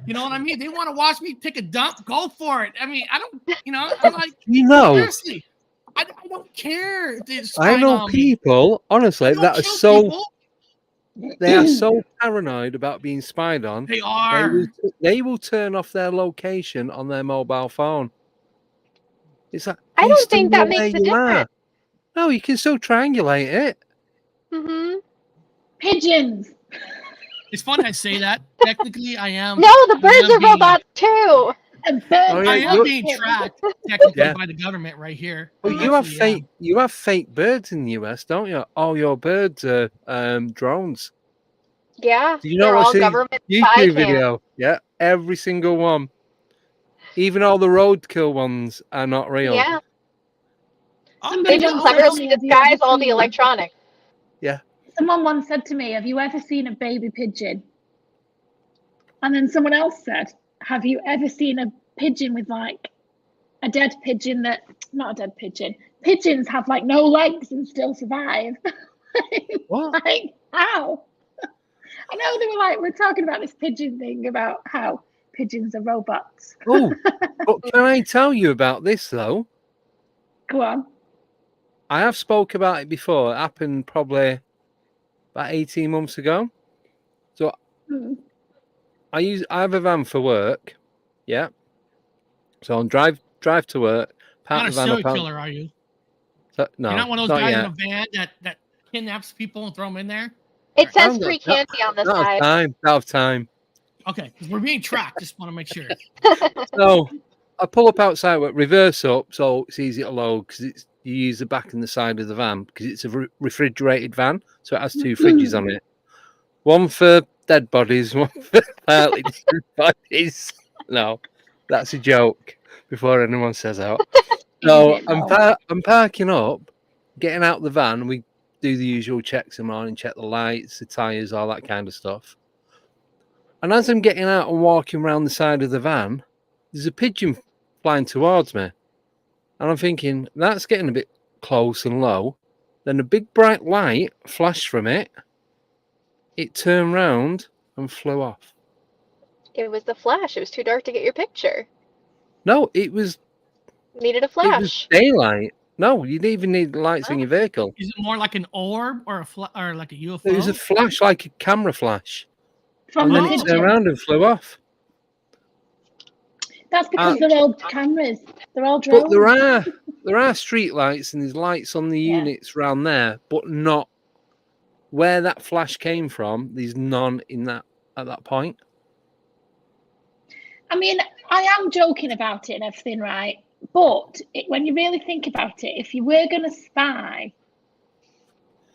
You know what I mean? They want to watch me take a dump? Go for it. I mean, I don't, I'm like, seriously, I don't care. If they I know people, honestly, that are so people. They are so paranoid about being spied on. They are. They will turn off their location on their mobile phone. It's like, I don't think that makes a difference. No, you can still triangulate it. Mm-hmm. Pigeons. It's funny I say that. Technically, I am. No, the birds are robots too. I am being tracked technically by the government right here. Well, you have fake birds in the US, don't you? All your birds are drones. Yeah, do you know they're all government YouTube video? Yeah, every single one. Even all the roadkill ones are not real. Yeah. They just cleverly disguise all the electronics. Yeah. Someone once said to me, "Have you ever seen a baby pigeon?" And then someone else said, "Have you ever seen a pigeon with like a dead pigeon that, not a dead pigeon, pigeons have like no legs and still survive?" What? Like, how? I know they were like, we're talking about this pigeon thing about how pigeons are robots. Oh, but can I tell you about this though? Go on. I have spoke about it before. It happened probably about 18 months ago. So I have a van for work. Yeah. So I'll drive to work. Not a serial killer, are you? So, no. You're not one of those guys in a van that kidnaps people and throw them in there? It says free candy on the side. Out of time. Okay, because we're being tracked. Just want to make sure. So I pull up outside work, reverse up, so it's easy to load because you use the back and the side of the van because it's a refrigerated van, so it has two fridges on it. One for dead bodies, one for partly dead bodies. No, that's a joke. Before anyone says that. So I'm parking up, getting out the van. We do the usual checks in the morning, check the lights, the tires, all that kind of stuff. And as I'm getting out and walking around the side of the van, there's a pigeon flying towards me. And I'm thinking, that's getting a bit close and low. Then a big bright light flashed from it. It turned round and flew off. It was the flash. It was too dark to get your picture. No, it was... Needed a flash. It was daylight. No, you didn't even need lights in your vehicle. Is it more like an orb or or like a UFO? It was a flash, like a camera flash. From and then it turned around and flew off. That's because they're all cameras. They're all drones. But there are street lights and there's lights on the units around there, but not where that flash came from. There's none at that point. I mean, I am joking about it and everything, right? But when you really think about it, if you were going to spy,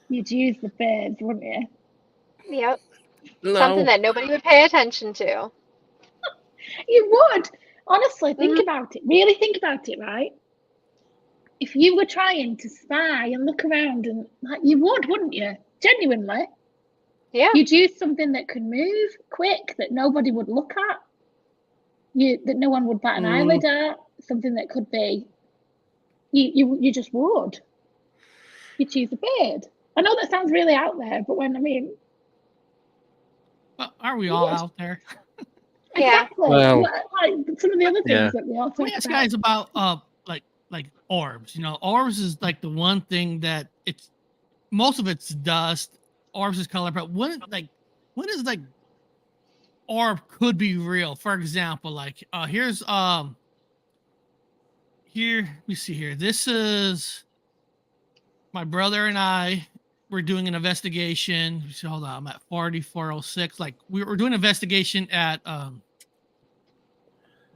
you'd use the birds, wouldn't you? Yep. No. Something that nobody would pay attention to. You would. Honestly, think about it. Really think about it, right? If you were trying to spy and look around, and you would, wouldn't you? Genuinely. Yeah. You'd use something that could move quick, that nobody would look at. That no one would bat an eyelid at. Something that could be. You just would. You choose a bird. I know that sounds really out there, but well, are we all out there? Exactly. Well, like some of the other things that we all talk about. Ask guys about like orbs. You know, orbs is like the one thing that most of it's dust. Orbs is color, but when is like orb could be real? For example, like here's here we see here. This is my brother and I. We're doing an investigation. So hold on, I'm at 4406. Like we were doing an investigation at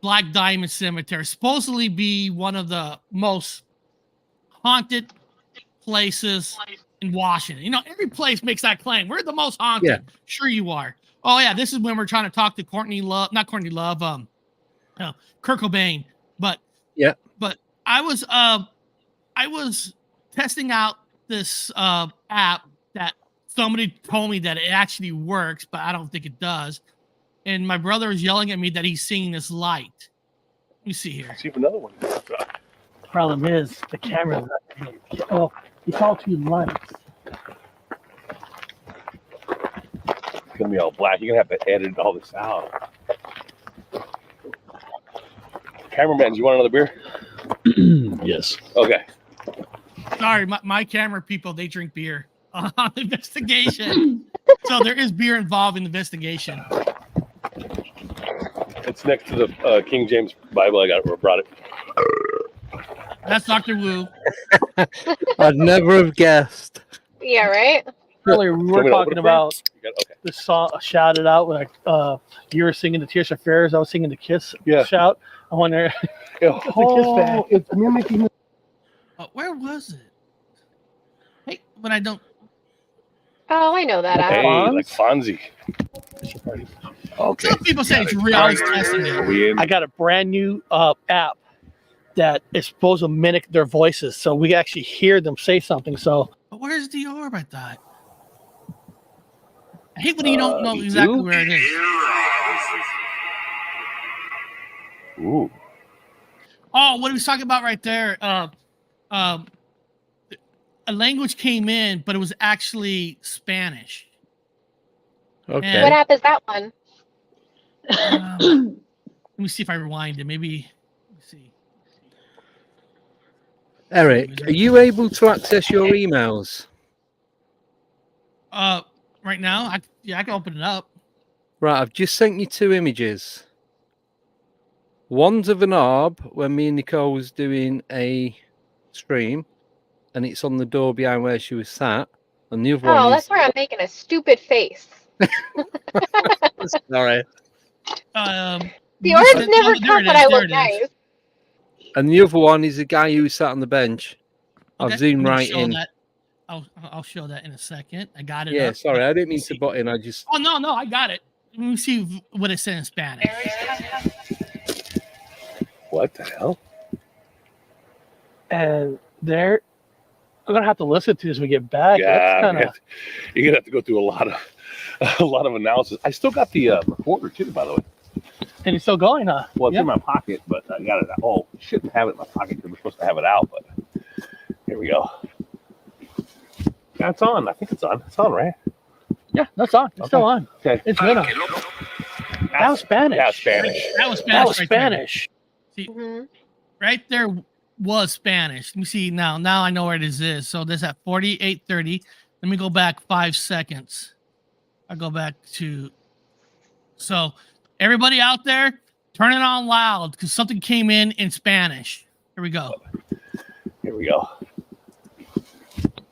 Black Diamond Cemetery. Supposedly be one of the most haunted places in Washington. You know, every place makes that claim. We're the most haunted. Yeah. Sure you are. Oh yeah, this is when we're trying to talk to Kurt Cobain. But yeah. But I was testing out this app that somebody told me that it actually works, but I don't think it does. And my brother is yelling at me that he's seeing this light. Let me see here. See if another one. Problem is the camera. Well, it's all two lights. gonna be all black. You're gonna have to edit all this out. Cameraman, do you want another beer? Yes. Okay. Sorry, my camera people, they drink beer on investigation. So there is beer involved in the investigation. It's next to the King James Bible. I brought it. That's Dr. Wu. I'd never have guessed. Yeah, right? Earlier we were talking about Okay. the song Shout It Out when you were singing the Tears for Fears, I was singing the Kiss Yeah. shout. I wonder Oh, it's mimicking. Where was it? Hey, but I don't. Oh, I know that. Hey, App. like Fonzie. Okay. Some people say it's real. I was testing Are it. we in? I got a brand new app that is supposed to mimic their voices, so we actually hear them say something. So But where's the orb? I thought. I hate when you don't know exactly where it is. Ooh. Oh, what he was talking about right there. A language came in, but it was actually Spanish. Okay. What app is that one? Let me see if I rewind it. Maybe. Let's see. Eric, are you able to access your emails? Right now, I can open it up. Right, I've just sent you 2 images. One's of an orb when me and Nicole was doing a stream, and it's on the door behind where she was sat. And the other Oh, one that's is. where I'm making a stupid face. Sorry. The you orbs said- never there come it when is, I there look it is. nice. And the other one is a guy who sat on the bench. Okay, I've zoomed I'm gonna right show in. that. I'll show that in a second. I got it. Yeah, up. sorry, I didn't mean Let's to see. butt in. I just. Oh no, I got it. Let me see what it said in Spanish. What the hell? and there, I'm gonna have to listen to this when we get back. Yeah, That's kind of you're gonna have to go through a lot of analysis. I still got the recorder too, by the way. and it's still going, huh? Well, it's Yeah. in my pocket, but I got it. Oh, shouldn't have it in my pocket because we're supposed to have it out. But here we go. Yeah, it's on. I think it's on. It's on, right? Yeah, that's on. It's still on. Okay. It's been on. That was Spanish. Yeah, Spanish. That was Spanish. That was right there. Spanish. See, Mhm. right there was Spanish. Let me see now. Now I know where it is. So there's at 48:30. Let me go back 5 seconds. I go back to. So everybody out there, turn it on loud because something came in Spanish. Here we go. Here we go.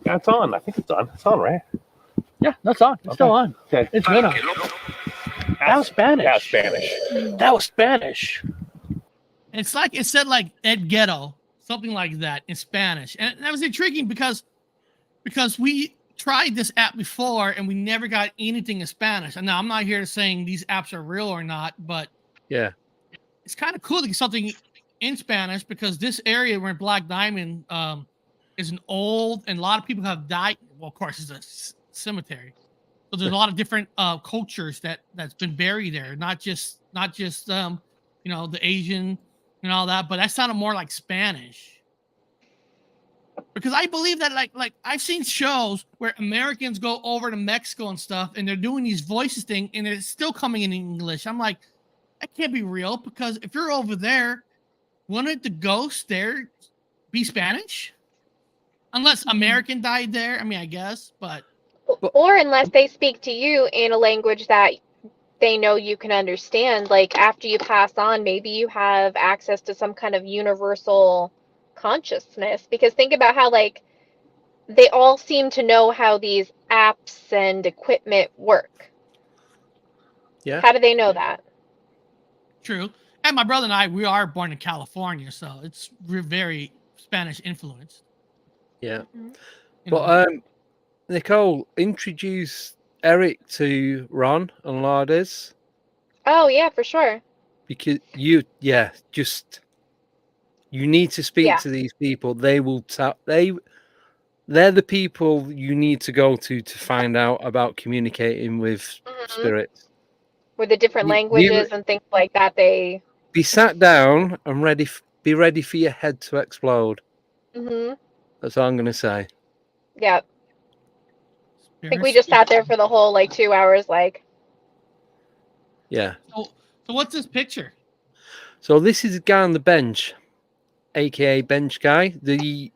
Yeah, it's on. I think it's on. It's on, right? Yeah, that's on. It's still on. Okay. It's been on. That was Spanish. Yeah, Spanish. That was Spanish. It's like it said like Ed Ghetto, something like that in Spanish. And that was intriguing because we tried this app before and we never got anything in Spanish. And now I'm not here saying these apps are real or not, but Yeah. it's kind of cool to get something in Spanish because this area where Black Diamond is an old and a lot of people have died. Well, of course, it's a cemetery. So there's a lot of different cultures that's been buried there, not just the Asian and all that, but that sounded more like Spanish. Because I believe that like I've seen shows where Americans go over to Mexico and stuff, and they're doing these voices thing, and it's still coming in English. I'm like, that can't be real because if you're over there, wouldn't the ghost there be Spanish? Unless American died there, I mean, I guess, but Or unless they speak to you in a language that they know you can understand. Like after you pass on, maybe you have access to some kind of universal consciousness. Because think about how like they all seem to know how these apps and equipment work. Yeah. How do they know that? true. And my brother and I, we are born in California, so we're very Spanish influenced. Yeah. Mhm. you know. But Nicole, introduce Eric to Ron and Lourdes Oh yeah, for sure. because you need to speak Yeah. to these people. They will they're the people you need to go to find out about communicating with Mhm. spirits. With the different You- languages and things like that, they. Be sat down and be ready for your head to explode. Hmm. That's all I'm going to say. Yeah. I think we Spirits just speak- sat there for the whole like 2 hours, like, Yeah. So what's this picture? So this is a guy on the bench, aka bench guy.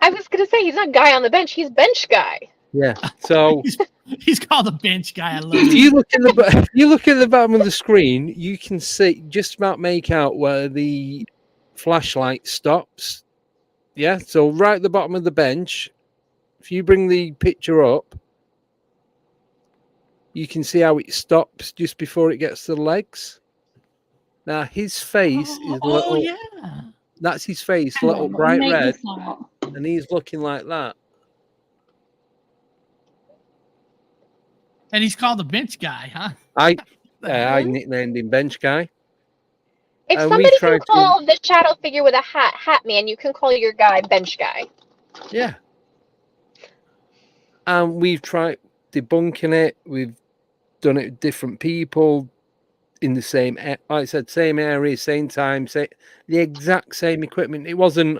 I was gonna say he's not guy on the bench, he's bench guy. Yeah. So He's called a bench guy. I love if it. you look if you look at the bottom of the screen, you can see just about make out where the flashlight stops. Yeah. So right at the bottom of the bench, if you bring the picture up, you can see how it stops just before it gets to the legs. Now his face is Oh, little. yeah. That's his face, Hang little on, bright make red, this out. and he's looking like that. And he's called the bench guy, huh? I Mhm. nicknamed him Bench Guy. If And we somebody tried can to- call the shadow figure with a hat man, you can call your guy bench guy. Yeah. And we've tried debunking it. We've done it with different people in the same, like I said, same area, same time, the exact same equipment. It wasn't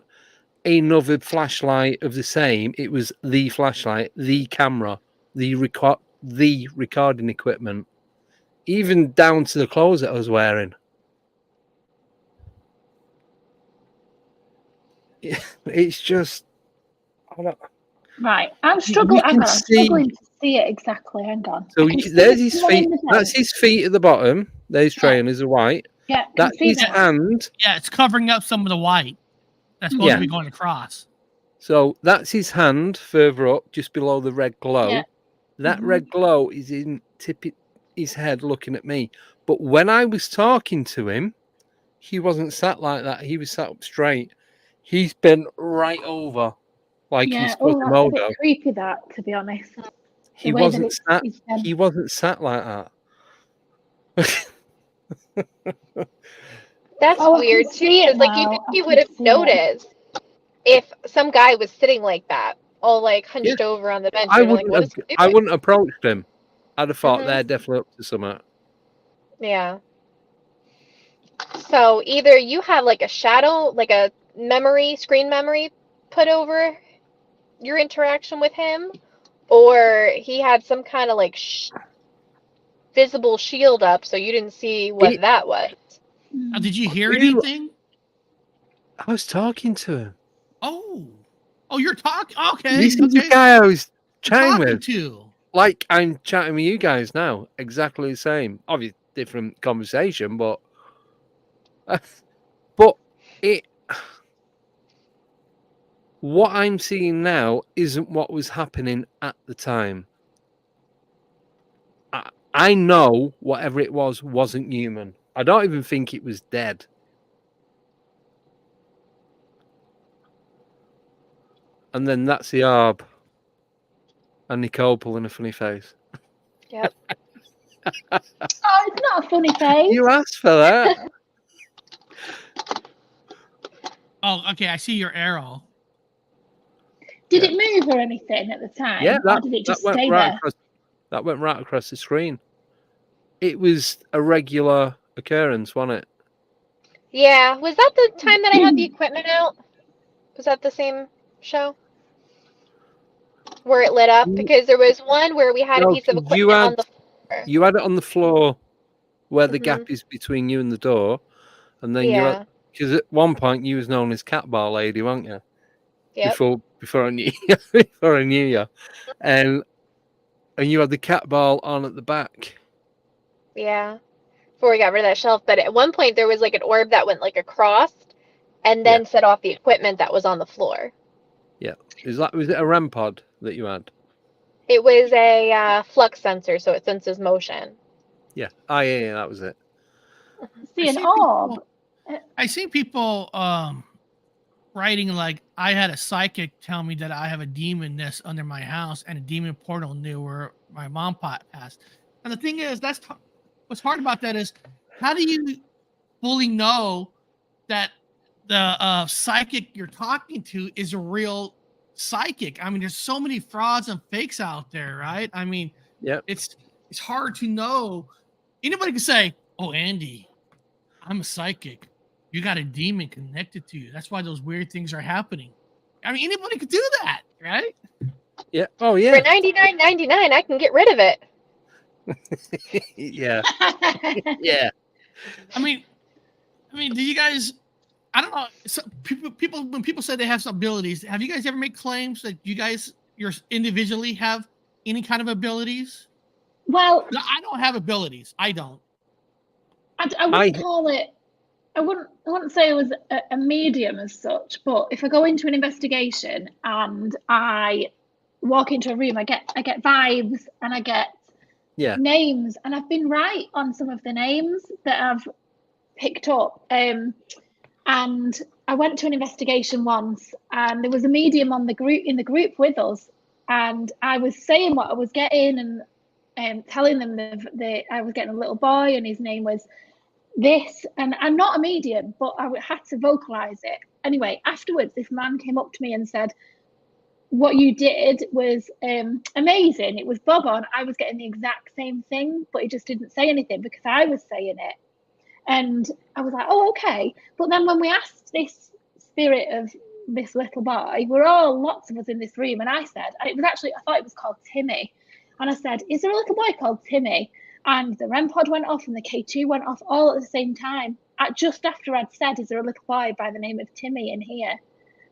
another flashlight of the same. It was the flashlight, the camera, the recording equipment, even down to the clothes that I was wearing. It's just, I don't. Right, I'm struggling. can Hang on, I'm see- struggling to see it exactly. Hang on. So I can see there's his someone in feet. the That's bed. his feet at the bottom. There's Yeah. trainers are white. Yeah, I can That's see his that. hand. Yeah, it's covering up some of the white that's supposed Yeah. to be going across. So that's his hand further up, just below the red glow. Yeah. That Mhm. red glow is in tipping his head looking at me. But when I was talking to him, he wasn't sat like that. He was sat up straight. He's been right over like Yeah, he's oh, that's a Quasimodo. bit creepy, that, to be honest. He way that wasn't it's- sat. it's done. He wasn't sat like that. That's Oh, I can weird too, see it because like you now. think I you can would have see it. noticed if some guy was sitting like that, all like hunched over on the bench. I You'd be like, wouldn't what have. is he I doing? wouldn't have approached him. I'd have thought Mhm. they're definitely up to something. Yeah. So either you have like a shadow, like a screen memory put over your interaction with him, or he had some kind of like visible shield up so you didn't see what that was. Now, did you hear You- anything? I was talking to him. Oh, you're talking. Okay, This is the okay. guy I was You're chatting talking with. to. Like I'm chatting with you guys now. Exactly the same. Obviously, different conversation, but it. What I'm seeing now isn't what was happening at the time. I know whatever it was wasn't human. I don't even think it was dead. And then that's the orb. And Nicole pulling a funny face. Yep. Oh, it's not a funny face. You asked for that. Oh, okay. I see your arrow. Did it move or anything at the time? Yeah, or did it just stay there? That went right across the screen. It was a regular occurrence, wasn't it? Yeah. Was that the time that I had the equipment out? Was that the same show? Where it lit up? Because there was one where we had a No, piece of you equipment on had- the floor. You had it on the floor where the Mhm. gap is between you and the door, and then you Yeah. had, because at one point you was known as Cat Bar Lady, weren't you? Yep. Before I knew before I knew you, and you had the cat ball on at the back. Yeah. Before we got rid of that shelf. But at one point there was like an orb that went like across and then set off the equipment that was on the floor. Yeah, was it a REM pod that you had? It was a flux sensor, so it senses motion. Yeah, yeah, that was it. See an see orb. I see people writing like, I had a psychic tell me that I have a demon nest under my house and a demon portal near where my mom passed. And the thing is, what's hard about that is, how do you fully know that the psychic you're talking to is a real psychic? I mean, there's so many frauds and fakes out there, right? I mean, Yep. it's hard to know. Anybody can say, "Oh, Andy, I'm a psychic. You got a demon connected to you. That's why those weird things are happening." I mean, anybody could do that, right? Yeah. Oh For yeah. $99.99, I can get rid of it. Yeah. Yeah. I mean, do you guys? I don't know. So people, when people say they have some abilities, have you guys ever made claims that you guys, individually have any kind of abilities? Well, No, I don't have abilities. I don't. I wouldn't call it. I wouldn't say it was a medium as such. But if I go into an investigation and I walk into a room, I get vibes and I get names, and I've been right on some of the names that I've picked up. And I went to an investigation once, and there was a medium in the group with us, and I was saying what I was getting and telling them that I was getting a little boy, and his name was this, and I'm not a medium, but I had to vocalize it. Anyway, afterwards, this man came up to me and said, "What you did was amazing. It was bob on. I was getting the exact same thing, but he just didn't say anything because I was saying it." And I was like, "Oh, okay." But then when we asked this spirit of this little boy, we're all lots of us in this room, and I said, and it was actually, I thought it was called Timmy, and I said, "Is there a little boy called Timmy?" And the REM pod went off and the K2 went off all at the same time. Just after I'd said, "Is there a little boy by the name of Timmy in here?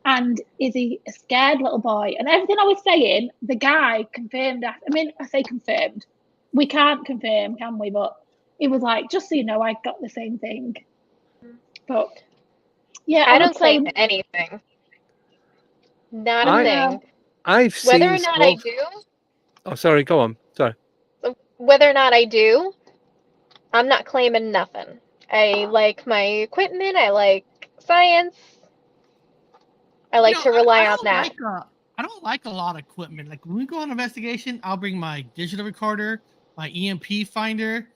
And is he a scared little boy?" And everything I was saying, the guy confirmed. I mean, I say confirmed. We can't confirm, can we? But it was like, "Just so you know, I got the same thing." But yeah, I don't claim anything. Not a thing. I've seen whether or not I do. Oh, sorry. Go on. Sorry. Whether or not I do, I'm not claiming nothing. I like my equipment. I like science. I like to rely on that. I don't like a lot of equipment. Like when we go on investigation, I'll bring my digital recorder, my EMP finder,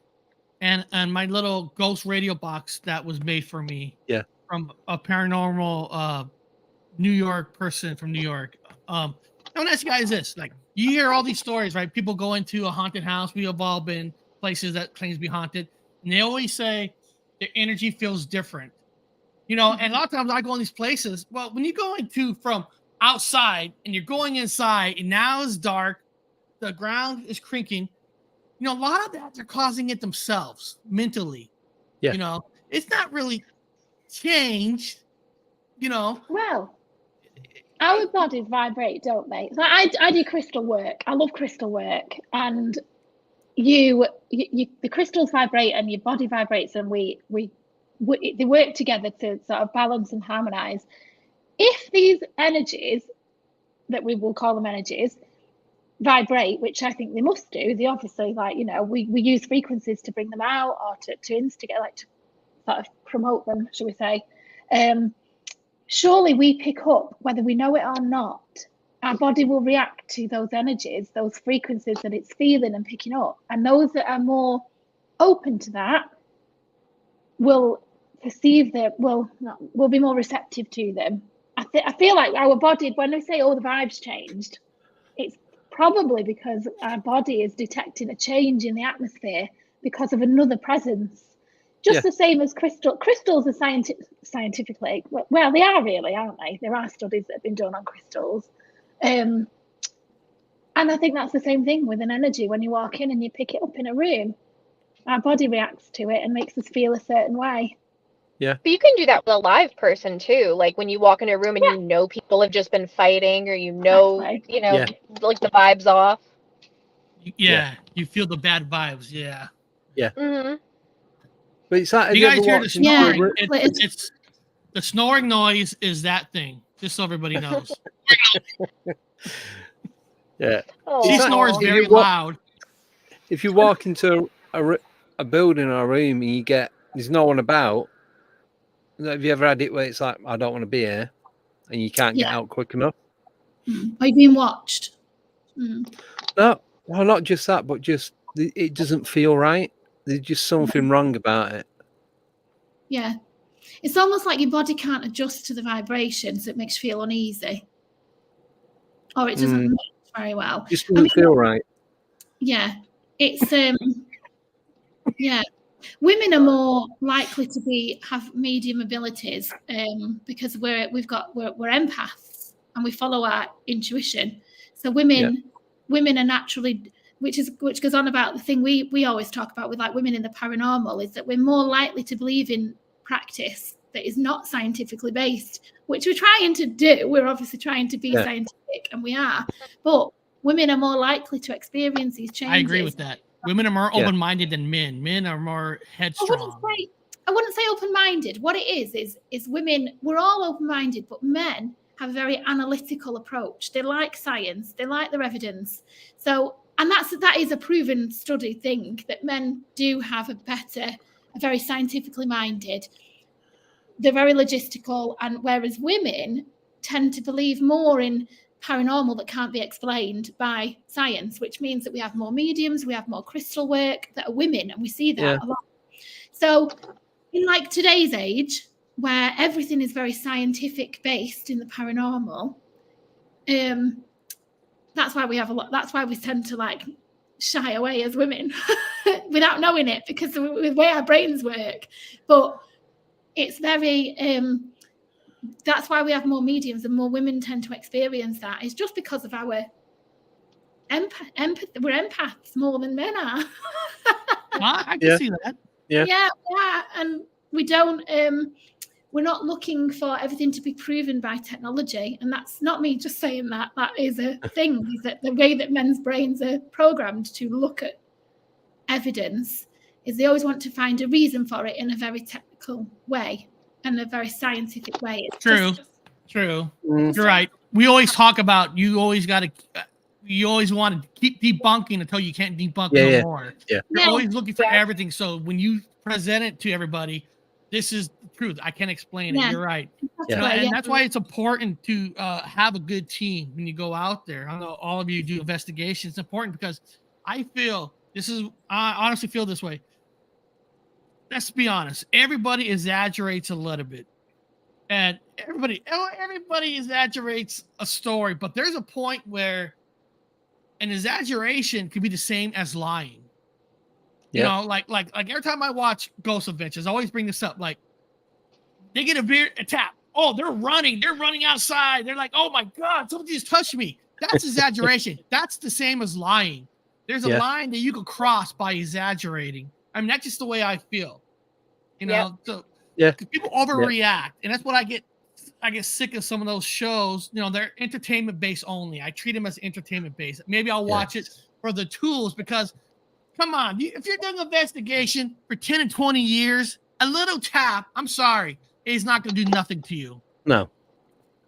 and my little ghost radio box that was made for me. Yeah. From a paranormal New York person from New York. I want to ask you guys this: like, you hear all these stories, right? People go into a haunted house. We have all been places that claims to be haunted, and they always say the energy feels different. You know, and a lot of times I go in these places. Well, when you go into from outside and you're going inside, and now it's dark, the ground is creaking. You know, a lot of that they're causing it themselves mentally. Yeah. You know, it's not really changed. You know. Well, our bodies vibrate, don't they? So I do crystal work. I love crystal work, and you the crystals vibrate and your body vibrates, and they work together to sort of balance and harmonize. If these energies, that we will call them energies, vibrate, which I think they must do, they obviously, like, you know, we use frequencies to bring them out or to instigate, like to sort of promote them, shall we say. Surely we pick up, whether we know it or not, our body will react to those energies, those frequencies that it's feeling and picking up. And those that are more open to that will perceive them, will be more receptive to them. I feel like our body, when they say, "Oh, the vibe's changed," it's probably because our body is detecting a change in the atmosphere because of another presence. Just the same as crystals are scientifically, well, they are really, aren't they? There are studies that have been done on crystals. And I think that's the same thing with an energy. When you walk in and you pick it up in a room, our body reacts to it and makes us feel a certain way. Yeah. But you can do that with a live person too. Like when you walk in a room and you know people have just been fighting, or you know, like the vibe's off. Yeah, you feel the bad vibes. Yeah. Yeah. Mm-hmm. But it's like, you guys hear the snoring? Yeah. It's the snoring noise is that thing. Just so everybody knows. Yeah. Oh, She snores very loud. If you walk into a building or a room and there's no one about, have you ever had it where it's like, "I don't want to be here," and you can't get out quick enough? Are you being watched? No, well, not just that, but just it doesn't feel right. There's just something wrong about it. Yeah. It's almost like your body can't adjust to the vibration, so it makes you feel uneasy. Or it doesn't mix very well. Just doesn't feel right. Yeah. It's yeah. Women are more likely to have medium abilities because we're empaths and we follow our intuition. So women are naturally, which goes on about the thing we always talk about with like women in the paranormal, is that we're more likely to believe in practice that is not scientifically based, which we're trying to do. We're obviously trying to be scientific, and we are, but women are more likely to experience these changes. I agree with that. Women are more open-minded than men. Men are more headstrong. I wouldn't say open-minded. What it is women, we're all open-minded, but men have a very analytical approach. They like science. They like their evidence. So, and that is a proven study thing, that men do have a very scientifically minded. They're very logistical, and whereas women tend to believe more in paranormal that can't be explained by science, which means that we have more mediums, we have more crystal work that are women, and we see that a lot. So in like today's age, where everything is very scientific based in the paranormal, that's why we tend to like shy away as women without knowing it, because of the way our brains work. But it's very that's why we have more mediums and more women tend to experience that. It's just because of our empathy. We're empaths more than men are. I can see that. Yeah, and we don't. We're not looking for everything to be proven by technology, and that's not me just saying that. That is a thing. Is that the way that men's brains are programmed to look at evidence is they always want to find a reason for it in a very technical way and a very scientific way. It's true. You're right. We always talk about you always want to keep debunking until you can't debunk no more. Yeah. You're always looking for everything. So when you present it to everybody, this is the truth. I can't explain it. You're right. And that's why it's important to have a good team when you go out there. I know all of you do investigations. It's important because I honestly feel this way. Let's be honest. Everybody exaggerates a little bit. And everybody exaggerates a story, but there's a point where an exaggeration could be the same as lying. You know, like every time I watch Ghost Adventures, I always bring this up. Like, they get a tap. Oh, they're running outside. They're like, oh my God, somebody just touched me. That's exaggeration. That's the same as lying. There's a line that you could cross by exaggerating. I mean, that's just the way I feel. You know, so people overreact, and that's what I get sick of some of those shows. You know, they're entertainment based only. I treat them as entertainment based. Maybe I'll watch it for the tools, because come on, if you're doing an investigation for 10 and 20 years, a little tap, I'm sorry, is not going to do nothing to you. No.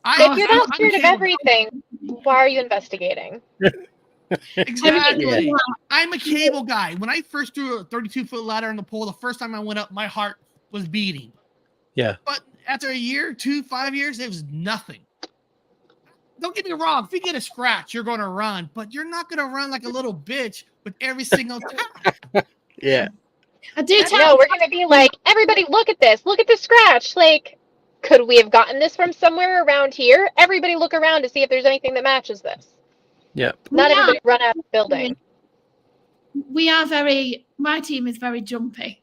If you're not scared of everything, why are you investigating? Exactly. I'm a cable guy. When I first threw a 32-foot ladder in the pool, the first time I went up, my heart was beating. Yeah. But after a year, 5 years, it was nothing. Don't get me wrong. If you get a scratch, you're going to run, but you're not going to run like a little bitch with every single time. Yeah. No, we're going to be like, everybody, look at this. Look at the scratch. Like, could we have gotten this from somewhere around here? Everybody look around to see if there's anything that matches this. Yeah. Not everybody run out of the building. My team is very jumpy.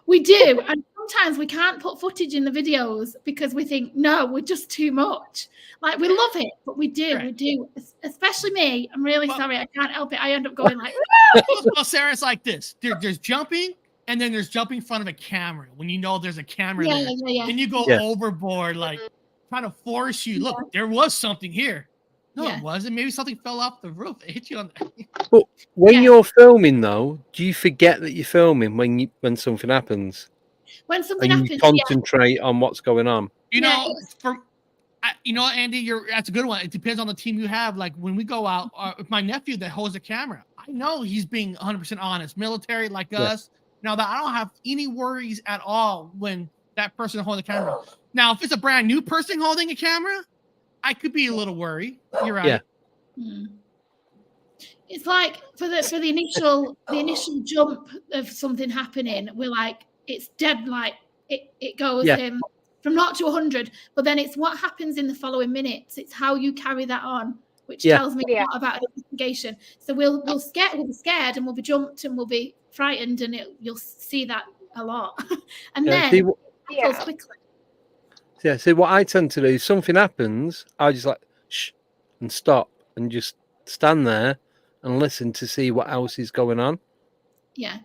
We do, and sometimes we can't put footage in the videos because we think, no, we're just too much. Like, we love it, but we do. Especially me. I'm really sorry, I can't help it. I end up going like, well, Sarah, it's like this. There's jumping, and then there's jumping in front of a camera when you know there's a camera there. And you go overboard, like trying to force you. Look, there was something here. No, it wasn't. Maybe something fell off the roof. It hit you on the... But when you're filming, though, do you forget that you're filming when something happens? When something and happens, you concentrate on what's going on. You know, Andy, that's a good one. It depends on the team you have. Like, when we go out, with my nephew that holds the camera, I know he's being 100% honest. Military like us. Now that I don't have any worries at all when that person holding the camera. Now, if it's a brand new person holding a camera, I could be a little worried. You're right. Yeah. It's like for the initial jump of something happening, we're like, it's dead, like it goes from 0 to 100, but then it's what happens in the following minutes. It's how you carry that on, which tells me a lot about an investigation. So we'll be scared and we'll be jumped and we'll be frightened, and you'll see that a lot. And then it goes quickly. Yeah, see what I tend to do, if something happens, I just like shh and stop and just stand there and listen to see what else is going on, Yeah.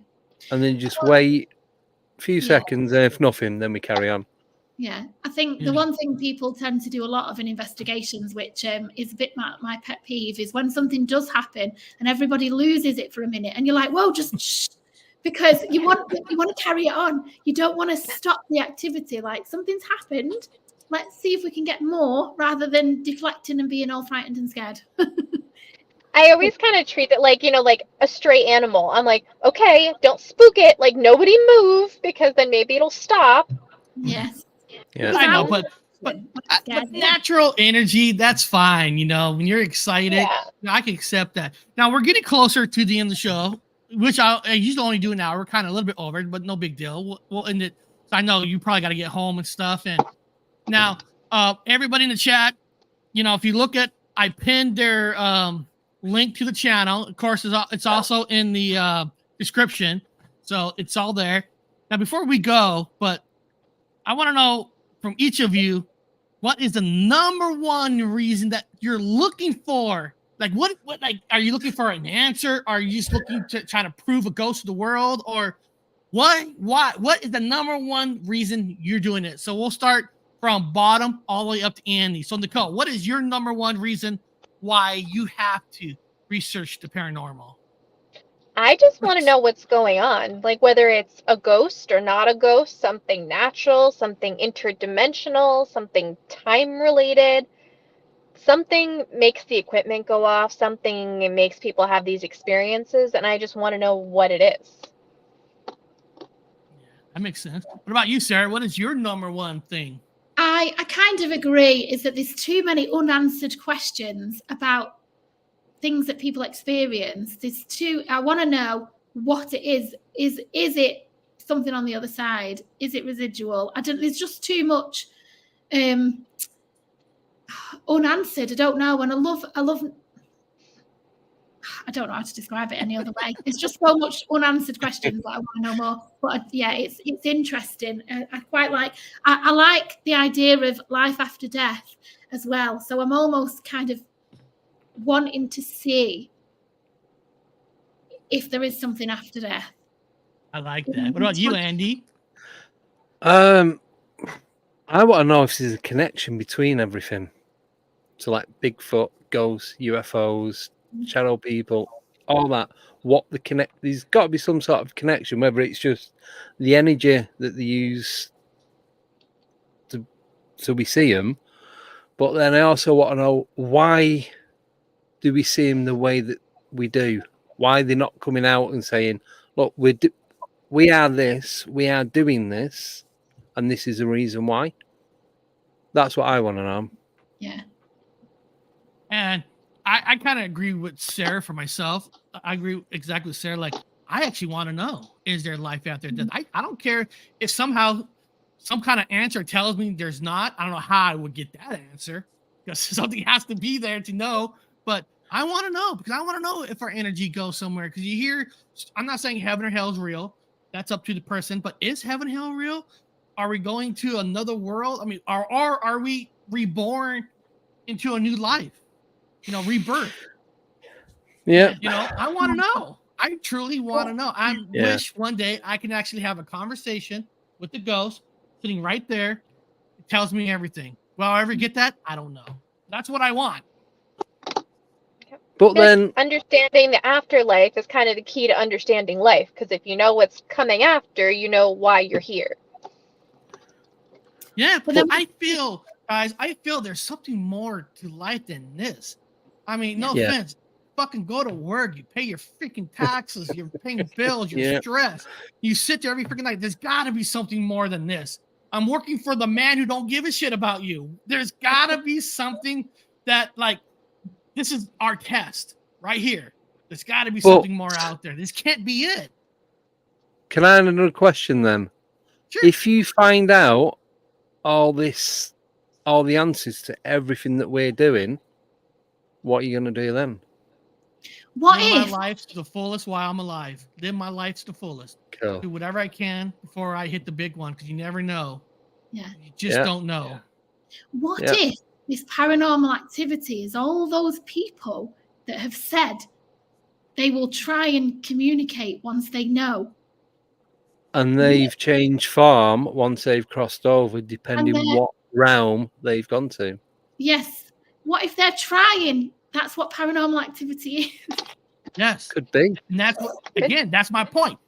and then just wait a few Yeah. seconds, and if nothing, then we carry on. Yeah, I think the one thing people tend to do a lot of in investigations, which is a bit my pet peeve, is when something does happen and everybody loses it for a minute, and you're like, "Whoa, just shh," because you want to carry it on. You don't want to stop the activity. Like, something's happened. Let's see if we can get more, rather than deflecting and being all frightened and scared. I always kind of treat it like, like a stray animal. I'm like, okay, don't spook it. Like, nobody move, because then maybe it'll stop. Yes. Yeah. I know, but natural energy, that's fine. When you're excited, I can accept that. Now we're getting closer to the end of the show, which I usually only do an hour. We're kind of a little bit over, but no big deal. We'll end it. I know you probably got to get home and stuff. And now, everybody in the chat, if you look at, I pinned their link to the channel. Of course, it's also in the description, so it's all there. Now, before we go, but I want to know from each of you, what is the number one reason that you're looking for? Like, what like, are you looking for an answer? Are you just looking to try to prove a ghost to the world? Or what is the number one reason you're doing it? So we'll start from bottom all the way up to Andy. So Nicole, what is your number one reason why you have to research the paranormal? I just want to know what's going on, like whether it's a ghost or not a ghost, something natural, something interdimensional, something time related. Something makes the equipment go off, something makes people have these experiences, and I just want to know what it is. That makes sense. What about you, Sarah? What is your number one thing? I kind of agree, is that there's too many unanswered questions about things that people experience. I want to know what it is. Is it something on the other side? Is it residual? There's just too much unanswered. I don't know. And I love I don't know how to describe it any other way. It's just so much unanswered questions that I want to know more. But yeah, it's interesting. I quite like. I like the idea of life after death as well. So I'm almost kind of wanting to see if there is something after death. I like that. What about you, Andy? I want to know if there's a connection between everything. So like Bigfoot, ghosts, UFOs, shadow people, all that. There's got to be some sort of connection, whether it's just the energy that they use so we see them. But then I also want to know, why do we see them the way that we do? Why they're not coming out and saying, look, we are this, we are doing this, and this is the reason why. That's what I want to know. Yeah. And I kind of agree with Sarah for myself. I agree exactly with Sarah. Like, I actually want to know, is there life out there? I don't care if somehow some kind of answer tells me there's not. I don't know how I would get that answer, because something has to be there to know. But I want to know, because I want to know if our energy goes somewhere. Because you hear, I'm not saying heaven or hell is real. That's up to the person. But is heaven and hell real? Are we going to another world? I mean, are we reborn into a new life? Rebirth. Yeah. I want to know. I truly want to know. I wish one day I can actually have a conversation with the ghost sitting right there. It tells me everything. Will I ever get that? I don't know. That's what I want. But then understanding the afterlife is kind of the key to understanding life, because if you know what's coming after, you know why you're here. Yeah, but I feel there's something more to life than this. I mean, no offense. Fucking go to work. You pay your freaking taxes. You're paying bills. You're stressed. You sit there every freaking night. There's got to be something more than this. I'm working for the man who don't give a shit about you. There's got to be something that, like, this is our test right here. There's got to be something more out there. This can't be it. Can I add another question then? Sure. If you find out all the answers to everything that we're doing, what are you going to do then? What Live if my life to the fullest while I'm alive? Live my life to the fullest. Cool. Do whatever I can before I hit the big one, because you never know. Yeah. You just don't know. What if this paranormal activity is all those people that have said they will try and communicate once they know. And they've changed form once they've crossed over, depending they're- what realm they've gone to. Yes. What if they're trying? That's what paranormal activity is. Yes. Could be. And that's what, again, that's my point.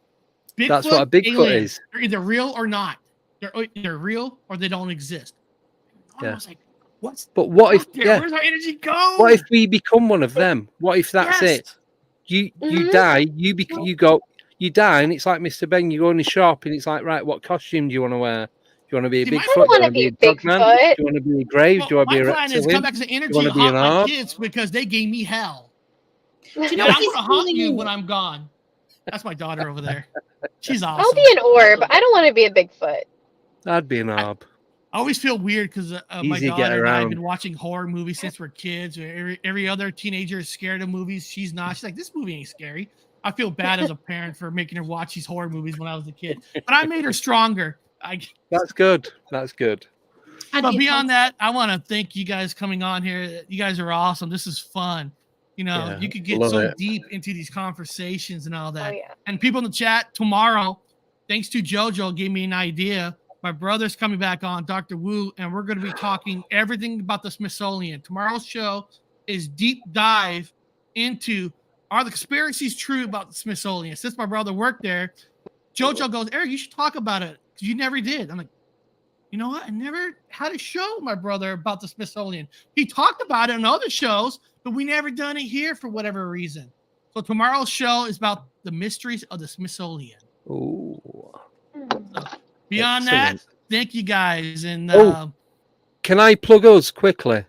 Bigfoot, That's what a Bigfoot aliens, is. They're either real or not. They're either real or they don't exist. I Yeah. was like, what's But what if? out there? Yeah. Where's our energy go? What if we become one of them? What if that's Yes. it? You Mhm. die. You die, and it's like Mr. Ben. You go in the shop, and it's like, right, what costume do you want to wear? Do you want to be a See, my- Bigfoot? I don't Do you want want to to be a dog man? Bigfoot. Do you want to be a grave? Do you want to be a my plan is come reptilian? back as an energy wanna and be haunt an my orb? kids because they gave me hell. Do you And know I'm what he's gonna haunt calling you you? when I'm gone. That's my daughter over there. She's awesome. I'll be an orb. I don't want to be a Bigfoot. I'd be an orb. I always feel weird because my Easy to get daughter and I have around. been watching horror movies since we're kids. Every other teenager is scared of movies. She's not. She's like, this movie ain't scary. I feel bad as a parent for making her watch these horror movies when I was a kid. But I made her stronger. That's good. That's good. I'd But be beyond that, I want to thank you guys coming on here. You guys are awesome. This is fun. You know, Yeah, you could get love so it. deep into these conversations and all that. Oh yeah. And people in the chat tomorrow, thanks to JoJo, gave me an idea. My brother's coming back on, Dr. Wu, and we're going to be talking everything about the Smithsonian. Tomorrow's show is deep dive into, are the conspiracies true about the Smithsonian? Since my brother worked there, JoJo goes, Eric, you should talk about it because you never did. I'm like, you know what? I never had a show with my brother about the Smithsonian. He talked about it on other shows, but we never done it here for whatever reason. So tomorrow's show is about the mysteries of the Smithsonian. Ooh. Beyond Excellent. that, thank you guys. And Oh. Can I plug us quickly?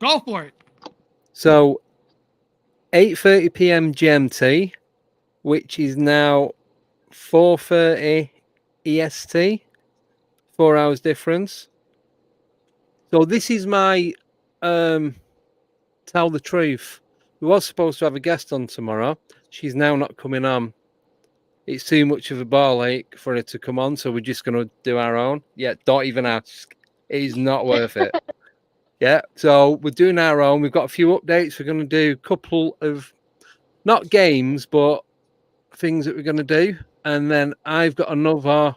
go for it. So, 8:30 p.m. GMT, which is now 4:30 EST, 4 hours difference. So this is my tell the truth. We was supposed to have a guest on tomorrow. She's now not coming on. It's too much of a ball ache for her to come on, so we're just going to do our own. Yeah, don't even ask. It is not worth it. Yeah, so we're doing our own. We've got a few updates. We're going to do a couple of, not games, but things that we're going to do. And then I've got another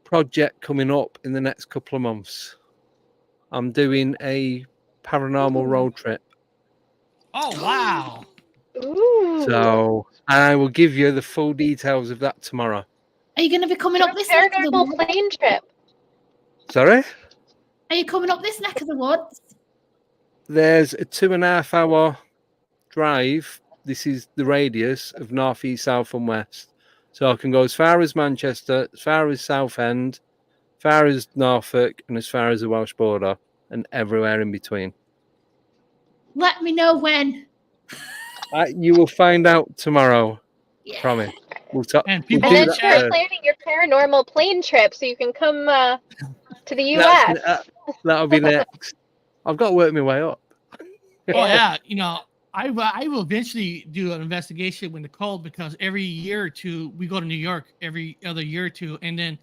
project coming up in the next couple of months. I'm doing a paranormal road trip. Oh, wow. Ooh. So I will give you the full details of that tomorrow. Are you going to be coming up this neck of the Paranormal woods? plane trip. Sorry? Are you coming up this neck of the woods? There's a 2.5 hour drive. This is the radius of north, east, south, and west. So I can go as far as Manchester, as far as Southend, as far as Norfolk, and as far as the Welsh border, and everywhere in between. Let me know when. You will find out tomorrow. Yeah. Promise. We'll talk. And We'll people And do then that start first. planning your paranormal plane trip so you can come to the That's- US. That'll be next. I've got to work my way up. Oh, yeah. You know, I will eventually do an investigation with Nicole because every year or two, we go to New York every other year or two. And then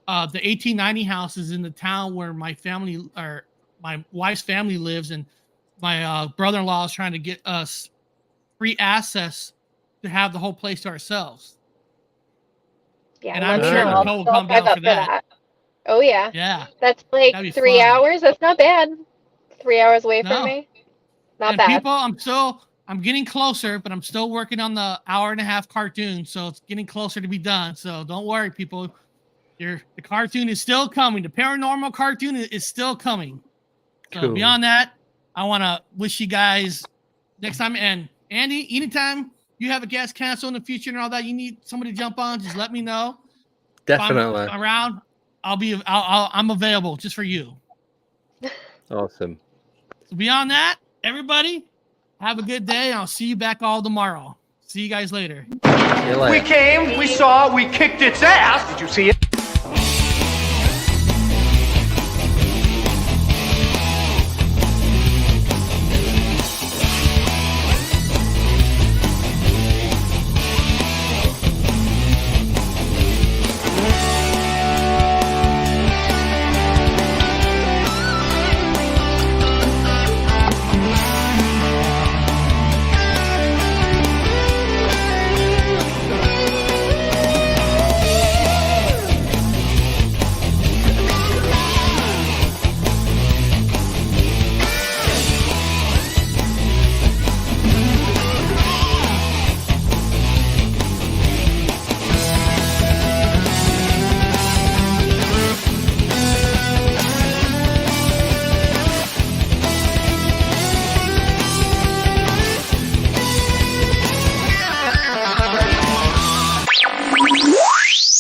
the 1890 house is in the town where my family or my wife's family lives. And my brother-in-law is trying to get us free access to have the whole place to ourselves. Yeah, And let I'm me sure know. I'll Nicole will come drive down up for for that. that. Oh yeah. Yeah. That's like That'd be 3 fun. hours. That's not bad. 3 hours away No. from me. Not And bad. people, I'm getting closer, but I'm still working on the hour-and-a-half cartoon, so it's getting closer to be done. So don't worry, people. The cartoon is still coming. The paranormal cartoon is still coming. So Cool. beyond that, I want to wish you guys next time. And Andy, anytime you have a guest cancel in the future and all that, you need somebody to jump on, just let me know. Definitely. If I'm around, I'm available just for you. Awesome. So beyond that, everybody, have a good day. I'll see you back all tomorrow. See you guys later. See you later. We came, we saw, we kicked its ass. Did you see it?